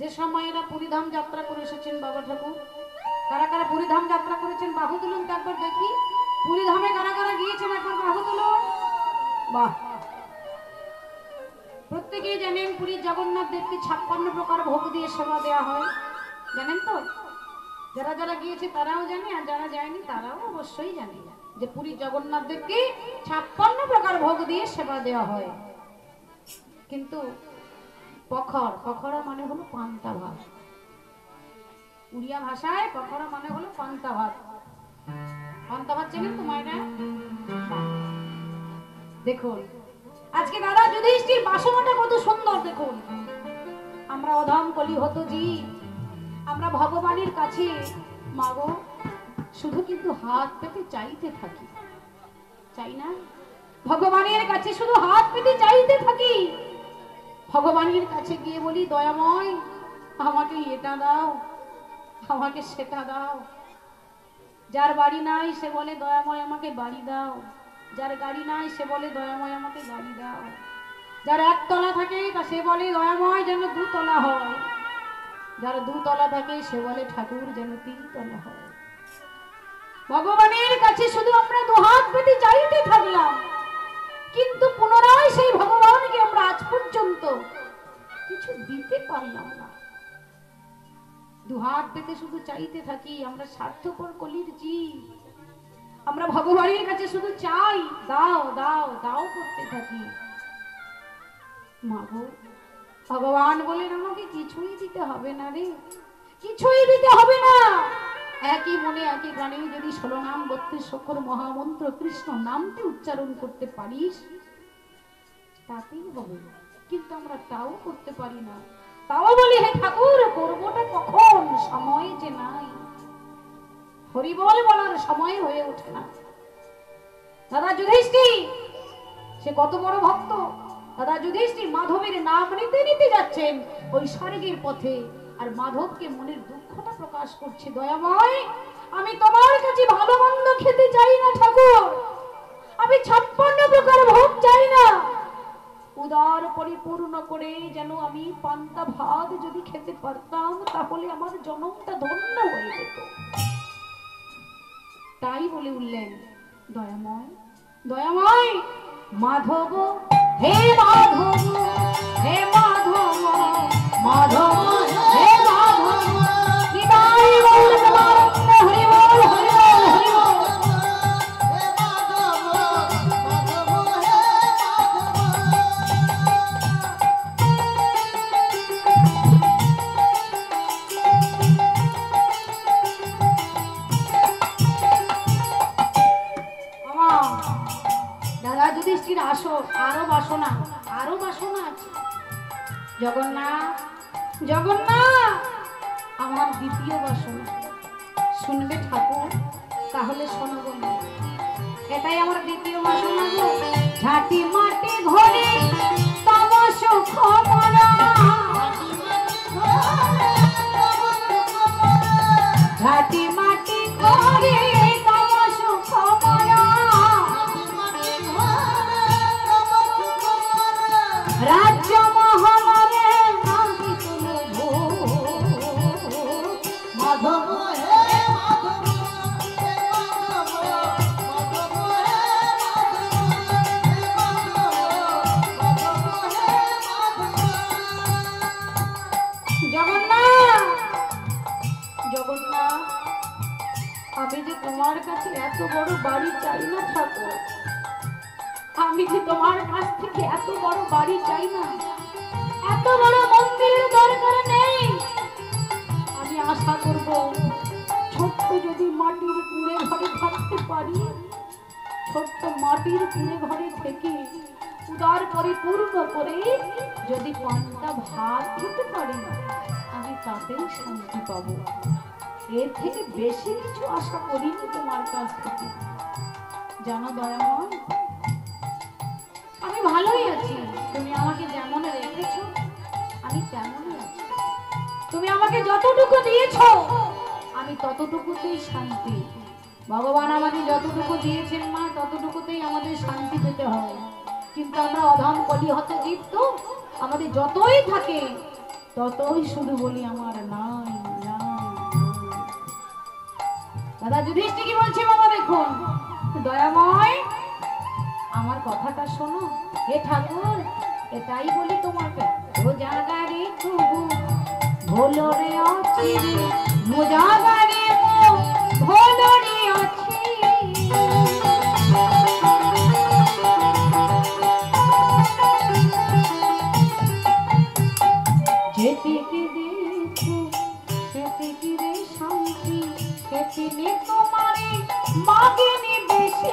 S1: যে সময় এরা পুরীধাম যাত্রা করে এসেছেন বাবা ঠাকুর, কারা কারা পুরীধাম যাত্রা করেছেন বাহু তুলুন তো একবার দেখি। পুরীধামে কারা কারা গিয়েছেন একবার বাহু তুলুন। বাহ, প্রত্যেকেই জানেন পুরীর জগন্নাথ দেবকে 56 প্রকার ভোগ দিয়ে সেবা দেওয়া হয়, জানেন তো? যারা যারা গিয়েছে তারাও জানে, আর যারা যায়নি তারাও অবশ্যই জানে যে পুরীর জগন্নাথ দেবকে 56 প্রকার ভোগ দিয়ে সেবা দেওয়া হয়। কিন্তু পখরা মানে হলো পান্তা ভাত। উড়িয়া ভাষায় পখরা মানে হলো পান্তা ভাত। পান্তা ভাত চেনেন তো মায়েরা? দেখুন আজকে দাদা যুধিষ্ঠির বাসনাটা কত সুন্দর। দেখুন আমরা অধম কলি হতো জীব, আমরা ভগবানের কাছে মাগো শুধু কিন্তু হাত পেতে চাইতে থাকি, চাই না? ভগবানের কাছে শুধু হাত পেতে চাইতে থাকি। ভগবানের কাছে গিয়ে বলি, দয়াময় আমাকে এটা দাও, আমাকে সেটা দাও। যার বাড়ি নাই সে বলে দয়াময় আমাকে বাড়ি দাও, যার গাড়ি নাই সে বলে দয়াময় আমাকে গাড়ি দাও। যার একতলা থাকে তা সে বলে দয়াময় যেন দুতলা হয়, যার দুতলা থাকে সে বলে ঠাকুর যেন তিনতলা হয়। ভগবানের কাছে শুধু আমরা দুহাত পেতে চাইতে থাকলাম, কিন্তু পুনরায় সেই ভগবানকে আমরা আজ পর্যন্ত কিছু দিতে পারলাম না। দুহাত পেতে শুধু চাইতে থাকি, আমরা স্বার্থপর কলির জীব। আমরা ভগবানের কাছে শুধু চাই, দাও দাও দাও করতে থাকি। মাগো, ভগবান বলেন আমাকে কিছুই দিতে হবে না রে, কিছুই দিতে হবে না। একই মনে একই প্রাণে যদি 16 নাম 32 অক্ষর মহামন্ত্র কৃষ্ণ নামটি উচ্চারণ করতে পারিস তাতেই হবে। কিন্তু আমরা তাও করতে পারি না। তাও বলি হে ঠাকুর করবোটা কখন, সময় যে নাই, হরিবল বলার সময় হয়ে ওঠে না। দাদা যুধিষ্ঠির সে কত বড় ভক্ত। দাদা যুধিষ্ঠির মাধবের নাম নিতে নিতে যাচ্ছেন ওই স্বর্গের পথে, আর মাধবকে মনের দুঃখটা প্রকাশ করছে, দয়াময় আমি তোমার কাছে ভালো মন্দ খেতে চাই না ঠাকুর, আমি 56 প্রকার ভোগ চাই না, উদার পরিপূর্ণ করে যেন আমি পান্তা ভাত যদি খেতে পারতাম তাহলে আমার জনমটা ধন্য হয়ে যেত। তাই বলে উঠলেন দয়াময় দয়াময় মাধব হে মাধব হে মাধব মাধব হে মাধব নিতাই গৌর প্রেমানন্দ হরি বল হরি বল হরি বল। দাদা যুধিষ্ঠির আসো, আরো বাসনা আছে। জগন্নাথ জগন্নাথ আমার দ্বিতীয় বাসনা শুনবে ঠাকুর, তাহলে শোনাবো না। এটাই আমার দ্বিতীয় বাসনা গো। ঝাঁটি মাটি ঘরে তব সুখ মরা, ঝাঁটি মাটি ঘরে তব সুখ মরা, রাজ্য মহলরে নাহি তুলো মাধব হে মাধব হে মাধব জগন্নাথ জগন্নাথ আমি যে তোমার কাছে এত বড় বাড়ি চাই না ঠাকুর, আমি যে তোমার কাছ থেকে এত বড় বাড়ি চাই না, এত বড় মন্দিরের দরকার নেই। আমি আশা করব ছোট্ট যদি মাটির কুঁড়ে ঘরে থাকতে পারি, ছোট্ট মাটির কুঁড়ে ঘরে থেকে উদার পরিপূর্ণ করে যদি পান্তা ভাত খেতে পারি, আমি তাতেই শান্তি পাবো। এর থেকে বেশি কিছু আশা করিনি তোমার কাছ থেকে। জানো দয়াময় আমি ভালোই আছি, তুমি আমাকে যেমন রেখেছো আমি তেমনই আছি। তুমি আমাকে যতটুকু দিয়েছো আমি ততটুকুতেই শান্তি। ভগবান আমাদের যতটুকু দিয়েছেন মা ততটুকুতেই আমাদের শান্তি পেতে হয়। কিন্তু আমরা অধম কলিহত জীব, তো আমাদের যতই থাকে ততই শুধু বলি আমার নাই নাই। দাদা যুধিষ্ঠির কি বলছে বাবা দেখুন, দয়াময় আমার কথাটা শোনো হে ঠাকুর, এটাই বলি তোমাকে। ও জাগারে তবু ভোলরে আছি রে, ও জাগারে ভোলরে আছি, যেদিকে দেখো সেদিকে রে শান্তি, সেদিকে তোমারে মাগেনি বেশি।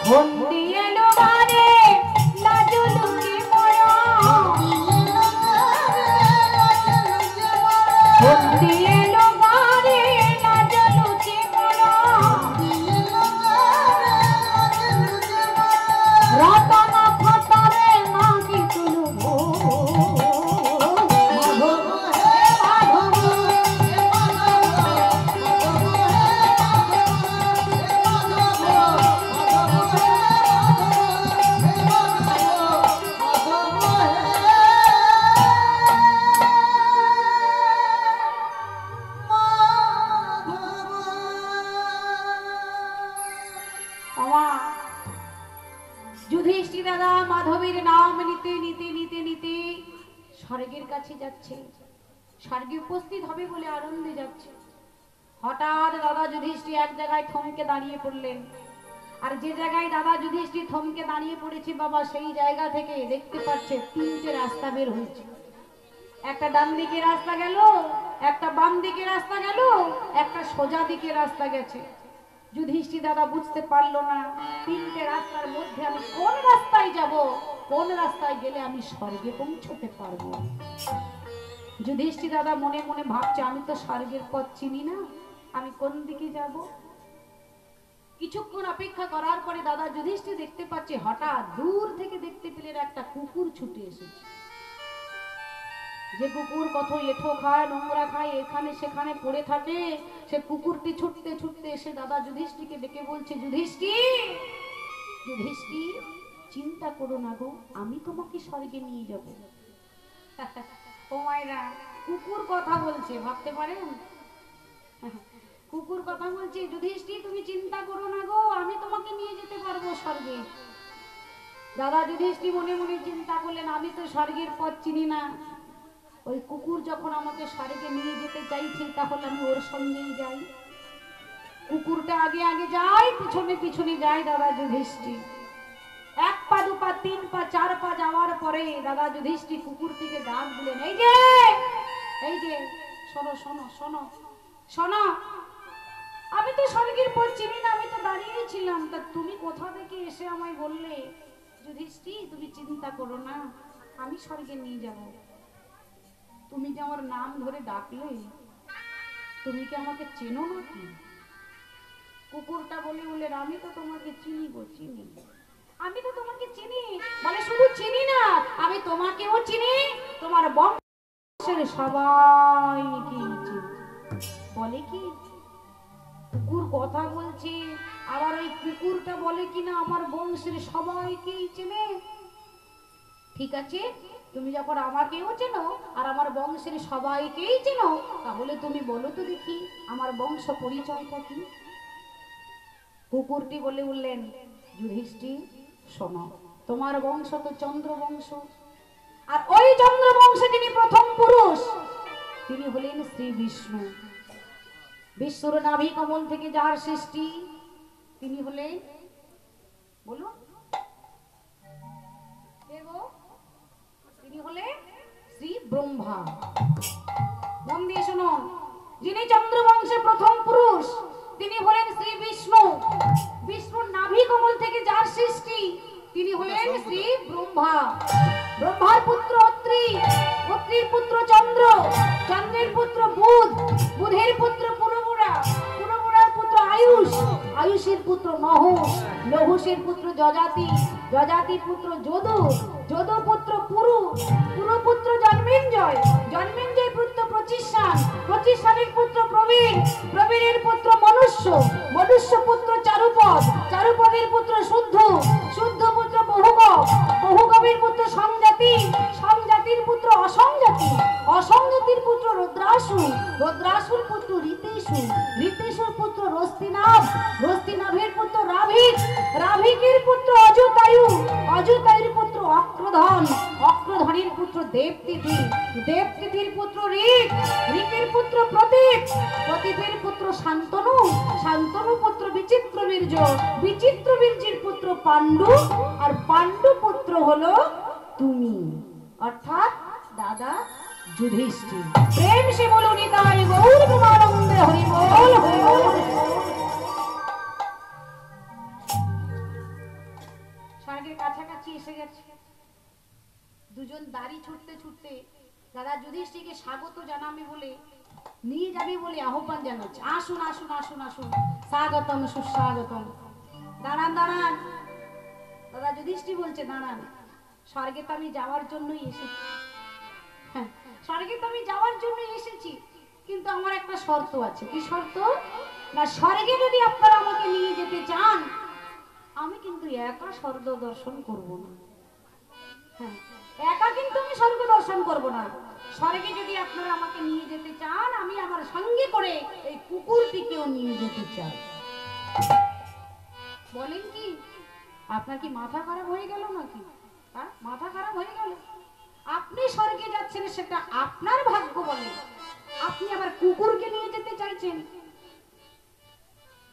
S1: বন্দি এলো বারে লাজুলুকি মরা, যুধিষ্ঠির দাদা মাধবের নাম নিতে নিতে নিতে নিতে স্বর্গের কাছে যাচ্ছে, স্বর্গে উপস্থিত হবে বলে আনন্দে যাচ্ছে। হঠাৎ দাদা যুধিষ্ঠির এক জায়গায় থমকে দাঁড়িয়ে পড়লেন। আর যে জায়গায় দাদা যুধিষ্ঠির থমকে দাঁড়িয়ে পড়েছে বাবা, সেই জায়গা থেকে দেখতে পাচ্ছে তিনটে রাস্তা বের হয়েছে। একটা ডান দিকে রাস্তা গেল, একটা বাম দিকে রাস্তা গেল, একটা সোজা দিকে রাস্তা গেছে। যুধিষ্ঠির দাদা বুঝতে পারলো না তিনটে রাস্তার মধ্যে আমি কোন রাস্তায় যাব, কোন রাস্তায় গেলে আমি স্বর্গে পৌঁছতে পারবো। যুধিষ্ঠির দাদা মনে মনে ভাবছে আমি তো স্বর্গের পথ চিনি না, আমি কোন দিকে যাব। কিছুক্ষণ অপেক্ষা করার পরে দাদা যুধিষ্ঠির দেখতে পাচ্ছে হঠাৎ দূর থেকে দেখতে পেলেন একটা কুকুর ছুটে এসেছে। যে কুকুর কত এঁঠো খায়, নোংরা খায়, এখানে সেখানে পড়ে থাকে, সে কুকুরটি ছুটতে ছুটতে এসে দাদা যুধিষ্ঠিরকে ডেকে বলছে, যুধিষ্ঠির, যুধিষ্ঠির, চিন্তা করো না গো, আমি তোমাকে স্বর্গে নিয়ে যাব। ও মায়েরা, কুকুর কথা বলছে, ভাবতে পারেন? কুকুর কথা বলছে, যুধিষ্ঠির তুমি চিন্তা করো না গো, আমি তোমাকে নিয়ে যেতে পারবো স্বর্গে। দাদা যুধিষ্ঠির মনে মনে চিন্তা করলেন আমি তো স্বর্গের পথ চিনি না, ওই কুকুর যখন আমাকে স্বর্গে নিয়ে যেতে চাইছে তাহলে আমি ওর সঙ্গেই যাই। কুকুরটা আগে আগে যায়, পিছনে পিছনে যায় দাদা যুধিষ্ঠির। এক পা দু পা তিন পা চার পা যাওয়ার পরে দাদা যুধিষ্ঠির কুকুরটিকে ডাক দিলেন, এই যে, এই যে, শোনো শোনো শোনো শোনো, আমি তো স্বর্গের পথ চিনি না, আমি তো দাঁড়িয়ে ছিলাম, তা তুমি কোথা থেকে এসে আমায় বললে যুধিষ্ঠির তুমি চিন্তা করো না, আমি স্বর্গে নিয়ে যাব। তুমি যে আমার নাম ধরে ডাকলে, তুমি কি আমাকে চেনো নাকি? কুকুরটা বলে বললেন, আমি তো তোমাকে চিনি গো, চিনি, আমি তো তোমাকে চিনি। বলে শুধু চিনি না, আমি তোমাকেও চিনি, তোমার বংশের সবাইকে চিনি। বলে কি কুকুর কথা বলছে, আবার ওই কুকুরটা বলে কিনা আমার বংশের সবাইকেই চেনে। ঠিক আছে, তুমি যখন আমাকেও চেনো আর আমার বংশের সবাইকেই চেনো, তাহলে তুমি বলো তো দেখি আমার বংশ পরিচয়টা কি? কুকুরটি বলে উঠলেন, যুধিষ্ঠির শোনো, তোমার বংশ তো চন্দ্র বংশ, আর ওই চন্দ্র বংশে যিনি প্রথম পুরুষ তিনি হলেন শ্রী বিষ্ণু। বিশ্বর নাভি কমল থেকে যার সৃষ্টি তিনি হলেন, বলুন, তিনি হলেন শ্রী ব্রহ্মা। মন দিয়ে শুনুন, যিনি চন্দ্র বংশের প্রথম পুরুষ তিনি হলেন শ্রী বিষ্ণু। বিষ্ণুর নাভি কমল থেকে যার সৃষ্টি তিনি হলেন শ্রী ব্রহ্মা। ব্রহ্মার পুত্র অত্রি, অত্রির পুত্র চন্দ্র, চন্দ্রের পুত্র বুধ, বুধের পুত্র পুরবুরা, পুরবুরার পুত্র আয়ুষ, আয়ুষের পুত্র নহুষ, নহুষের পুত্র যজাতি, যজাতির পুত্র যদু, যদু পুত্র পুরু, পুরু পুত্র জন্মেঞ্জয়, জন্মেঞ্জয় পুত্র প্রচিষ্ঠান, প্রচিষ্ঠানের পুত্র প্রবীণ, প্রবীণের পুত্র মনুষ্য, মনুষ্য পুত্র চারুপদ, চারুপদের পুত্র শুদ্ধ, শুদ্ধ পুত্র বহুগব, বহুগবের পুত্র সংজাতি, সংজাতির পুত্র অসংজাতি, অসংজাতির পুত্র রুদ্রাসু, রুদ্রাসুর পুত্র ঋতেশু, ঋতেশুর পুত্র রস্তিনাভ, রস্তিনাভের পুত্র রাভিক, রাভিকের পুত্র অযতায়ু, অযতায়ুর পুত্র অক্রধন, অক্রধনের পুত্র দেবতিথি, দেবতিথির পুত্র ঋক, ঋকের পুত্র প্রতীপ, প্রতীপের পুত্র শান্তনু, শান্তনু পুত্র বিচিত্র বীর্য, বিচিত্র বীর্যের পুত্র পাণ্ডু, আর পাণ্ডু পুত্র হলো তুমি, অর্থাৎ দাদা যুধিষ্ঠির। প্রেম সে বলো নিতাই গৌর প্রেমানন্দে হরি বল হরি বল। স্বর্গের কাছাকাছি এসে গেছে, দুজন দাড়ি ছুটতে ছুটতে দাদা যুধিষ্ঠিরকে স্বাগত জানাবে বলে, নিয়ে যাবে বলে আহ্বান জানাচ্ছে, আসুন আসুন আসুন আসুন, স্বাগতম সুস্বাগতম। দাঁড়ান দাঁড়ান, দাদা যুধিষ্ঠির বলছে দাঁড়ান, স্বর্গে তো আমি যাওয়ার জন্যই এসেছি, হ্যাঁ স্বর্গে তো আমি যাওয়ার জন্যই এসেছি, কিন্তু আমার একটা শর্ত আছে। কি শর্ত? না, স্বর্গে যদি আপনারা আমাকে নিয়ে যেতে চান, আমি কিন্তু একা স্বর্গ দর্শন করব না। হ্যাঁ, একা কিন্তু আমি স্বর্গ দর্শন করব না। স্বর্গে যদি আপনারা আমাকে নিয়ে যেতে চান, আমি আমার সঙ্গে করে এই কুকুরটিকেও নিয়ে যেতে চাই। বলেন কি? আপনার কি মাথা খারাপ হয়ে গেল নাকি? হ্যাঁ, মাথা খারাপ হয়ে গেল? আপনি স্বর্গে যাচ্ছেন সেটা আপনার ভাগ্য বলে, আপনি আবার কুকুরকে নিয়ে যেতে চাইছেন।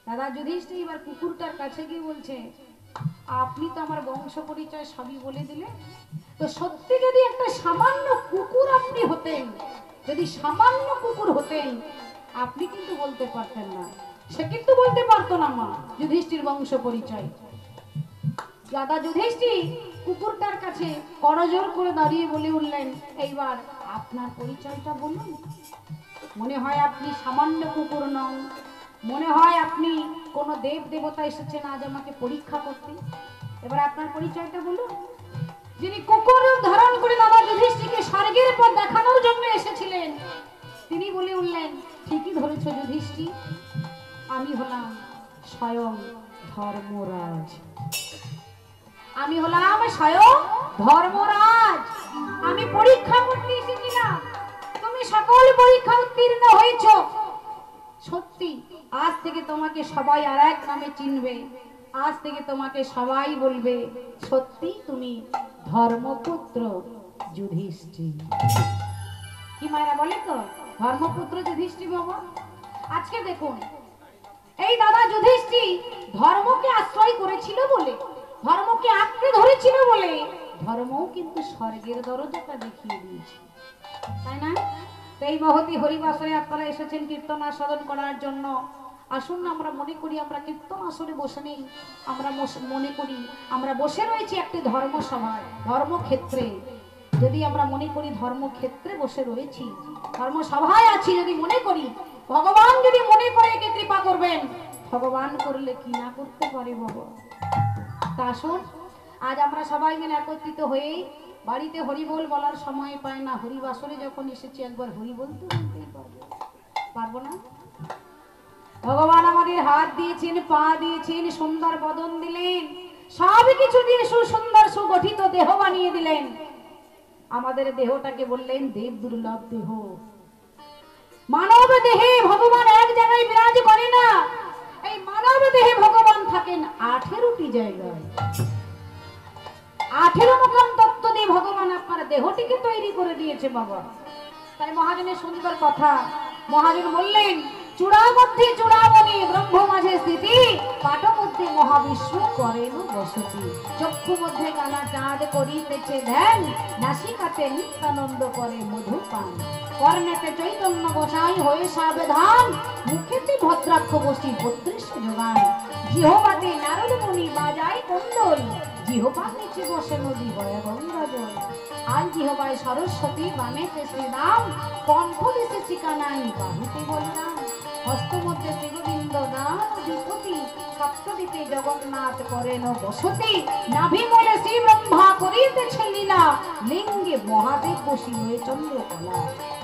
S1: দাদা যুধিষ্ঠির এবার কুকুরটার কাছে গিয়ে বলছে, আপনি তো আমার বংশ পরিচয় সবই বলে দিলে, তো সত্যি যদি একটা সামান্য কুকুর আপনি হতেন, যদি সামান্য কুকুর হতেন, আপনি কিন্তু বলতে পারতেন না। সে কিন্তু বলতে পারতো না মা যুধিষ্ঠির বংশ পরিচয়। দাদা যুধিষ্ঠির কুকুরটার কাছে করজোর করে দাঁড়িয়ে বলে উঠলেন, এইবার আপনার পরিচয়টা বলুন। মনে হয় আপনি সামান্য কুকুর নন, মনে হয় আপনি কোন দেব দেবতা এসেছেন আজ আমাকে পরীক্ষা করতে। এবার আপনার পরিচয়টা বলুন। যিনি কুকুর রূপ ধারণ করে দাদা যুধিষ্ঠিরকে স্বর্গের পথ দেখানোর জন্য এসেছিলেন, তিনি বলে উঠলেন, ঠিকই ধরেছ যুধিষ্ঠির, আমি হলাম স্বয়ং ধর্মরাজ। আমি হলাম স্বয়ং ধর্মরাজ। আমি পরীক্ষা করতে এসেছিলাম, তুমি সকল পরীক্ষা উত্তীর্ণ হয়েছ। সত্যি আজ থেকে তোমাকে সবাই আর এক নামে চিনবে, আজ থেকে তোমাকে সবাই বলবে সত্যি তুমি ধর্মপুত্র যুধিষ্ঠির। কি মায়েরা বলে তো ধর্মপুত্র যুধিষ্ঠির বাবা। আজকে দেখুন এই দাদা যুধিষ্ঠির ধর্মকে আশ্রয় করেছিল বলে, ধর্মকে আঁকড়ে ধরেছিল বলে ধর্মও কিন্তু স্বর্গের দরজাটা দেখিয়ে দিয়েছে, তাই না? এই মহতি হরিবাসরে আপনারা এসেছেন কীর্তন আস্বাদন করার জন্য। আসুন না আমরা মনে করি আমরা কীর্তন আসরে বসে নেই, আমরা মনে করি আমরা বসে রয়েছি একটি ধর্মসভায়, ধর্মক্ষেত্রে। যদি আমরা মনে করি ধর্মক্ষেত্রে বসে রয়েছি, ধর্মসভায় আছি, যদি মনে করি ভগবান যদি মনে করে একে কৃপা করবেন, ভগবান করলে কি না করতে পারে বাবা। তা আসুন আজ আমরা সবাই মিলে একত্রিত হয়ে বাড়িতে হরিবোল বলার সময় পায় না, হরিবাসরে যখন এসেছি একবার হরি বলতে বলতেই পারবো না? ভগবান আমাদের হাত দিয়েছেন, পা দিয়েছেন, সুন্দর বদন দিলেন, সব কিছু দিয়ে সুসুন্দর সুগঠিত দেহ বানিয়ে দিলেন। আমাদের দেহটাকে বললেন দেব দুর্লভ দেহ। মানব দেহে ভগবান এক জায়গায় বিরাজ করে না, এই মানব দেহে ভগবান থাকেন 18টি জায়গায়। 18 মুখাম তত্ত্ব দিয়ে ভগবান আপনার দেহটিকে তৈরি করে দিয়েছে বাবা। তাই মহাজনের সুন্দর কথা, মহাজন বললেন, চূড়া মধ্যে চূড়ামণি ব্রহ্ম মাঝে স্থিতি, পাঠ মধ্যে মহাবিশ্ব করেন বসতি। চক্ষু মধ্যে কালা চাঁদ করিতেছে ধ্যান, নাসিকাতে নিত্যানন্দ করে মধুপান। কর্ণেতে চৈতন্য গোসাই হয়ে সাবধান, মুখেতে ভদ্রাক্ষ বসি 32 যোগান। জিহবাতে নারদ মুনি বাজায় কুণ্ডল, জিহবা নিচে বসে নদী বয়ে গঙ্গা জল। আর জিহবায় সরস্বতী, বামেতে শ্রীরাম, কণ্ঠ দিছে শিকানাই বাহুতে বলরাম। হস্ত মধ্যে শ্রীগোবিন্দ দান অধিপতি, সপ্তদ্বীপে জগন্নাথ করেন বসতি। নাভি মূলে শ্রী ব্রহ্মা করিতেছে লীলা, লিঙ্গে মহাদেব বসি হয়ে চন্দ্রকলা।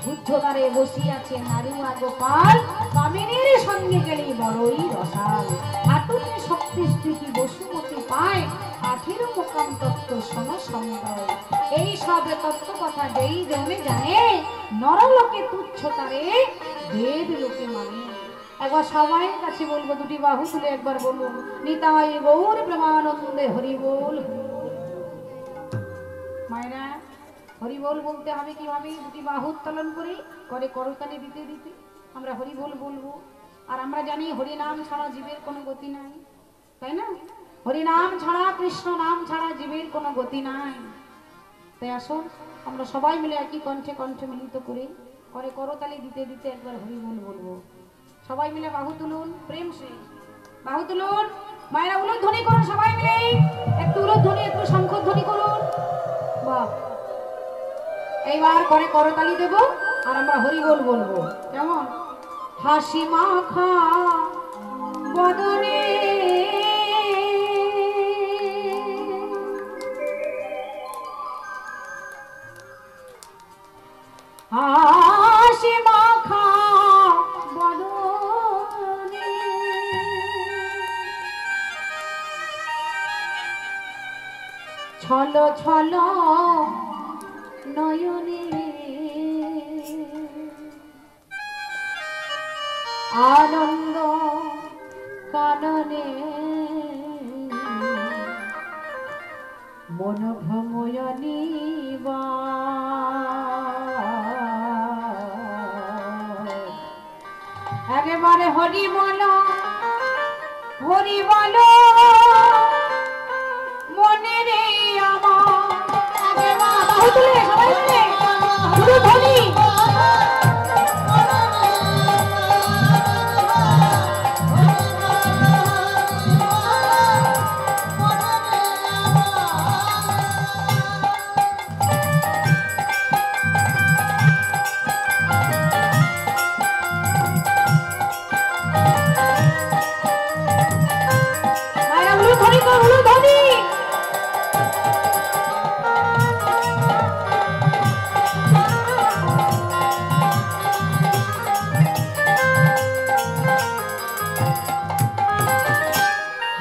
S1: বুদ্ধদ্বারে বসিয়াছে নারুয়া গোপাল, কামিনীর সঙ্গে গেলে বড়ই রসাল। হাতুতে শক্তি স্থিতি বসুমতি পায়, 18 মুখাম তত্ত্ব সমসময়। এই সব তত্ত্ব কথা যেই জনে জানে, নরলোকে তুচ্ছ তারে দেব লোকে মানে। একবার সবাই কাছে বলবো, দুটি বাহু তুলে একবার বলুন, নিতাই গৌর প্রেমানন্দে হরি বল। মায়েরা হরি বল বলতে হবে কিভাবে? দুটি বাহু উত্তোলন করে করে করতালি দিতে দিতে আমরা হরি বল বলবো। আর আমরা জানি হরি নাম ছাড়া জীবের কোনো গতি নাই, তাই না? হরি নাম ছাড়া, কৃষ্ণ নাম ছাড়া জীবের কোনো গতি নাই। তাই আসুন আমরা সবাই মিলে একই কণ্ঠে কণ্ঠে মিলিত করে করে করতালি দিতে দিতে একবার হরি বল বলবো। সবাই মিলে বাহু তুলুন, প্রেম সে বাহু তুলুন। মায়েরা উলুধ্বনি করুন, সবাই মিলে একটু উলুধ্বনি, একটু শঙ্খধ্বনি করুন। বাহ, এইবার করে করতালি দেব আর আমরা হরি বল বলবো। কেমন? হাসি মাখা বদনে হাসি মাখা বদনে ছলো ছলো নয়নে আনন্দ কাননে মন ভ্রময়নিবা একেবারে হরি বলো মনে রে আমার বাহু তুলে সবাই মিলে শুধু ধ্বনি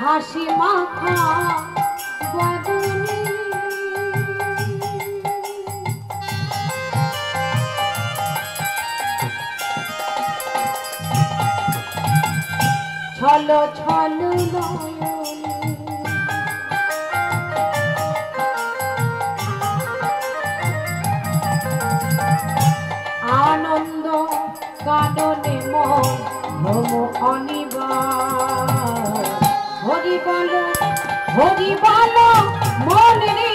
S1: হাসি মাখা বদনে ছল ছল নয়নে আনন্দ কাননে মন অনিবার হরি বলো মন রে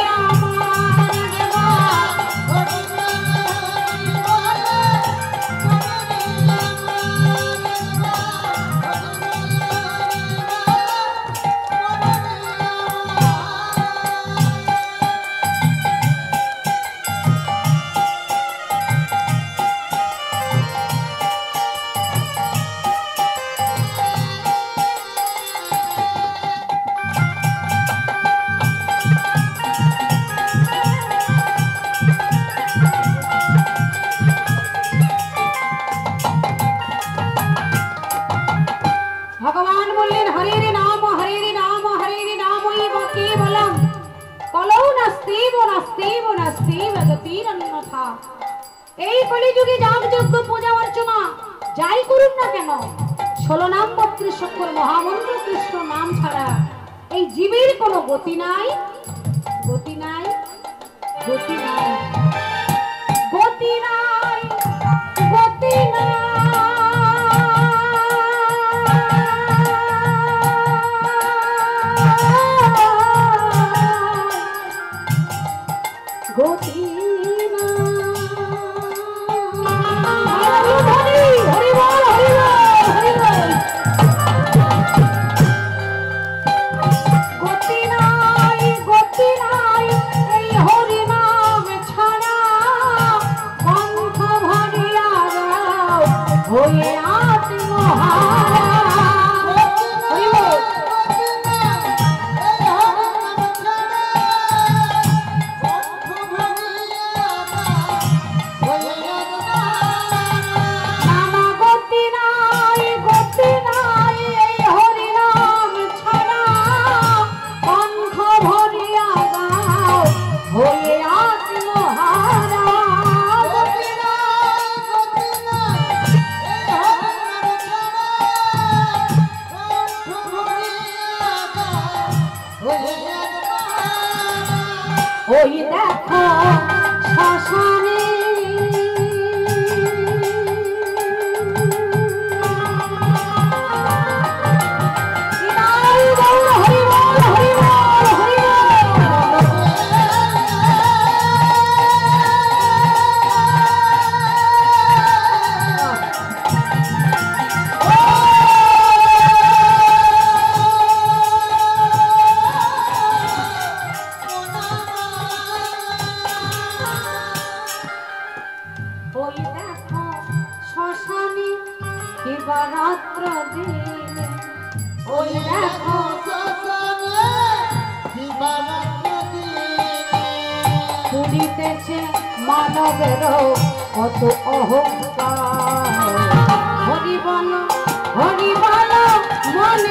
S1: ভগবান বললেন হরে রে নাম কেবলম কলৌ নাস্তিব গতিরন্যথা। এই কলিযুগে যাগযজ্ঞ পূজা অর্চনা যাই করুন না কেন 16 নাম 32 অক্ষর মহামন্ত্র কৃষ্ণ নাম ছাড়া এই জীবের কোনো গতি নাই গতি নাই গতি নাই গতি নাই গতি নাই গতি ওই দেখো শ্মশানে ওই দেখো শ্মশানে দিবারাত্র দিনে ওই দেখো
S2: শ্মশানে দিবারাত্র দিনে
S1: পুরিতেছে মানবের কত অহংকার হরি বলো মন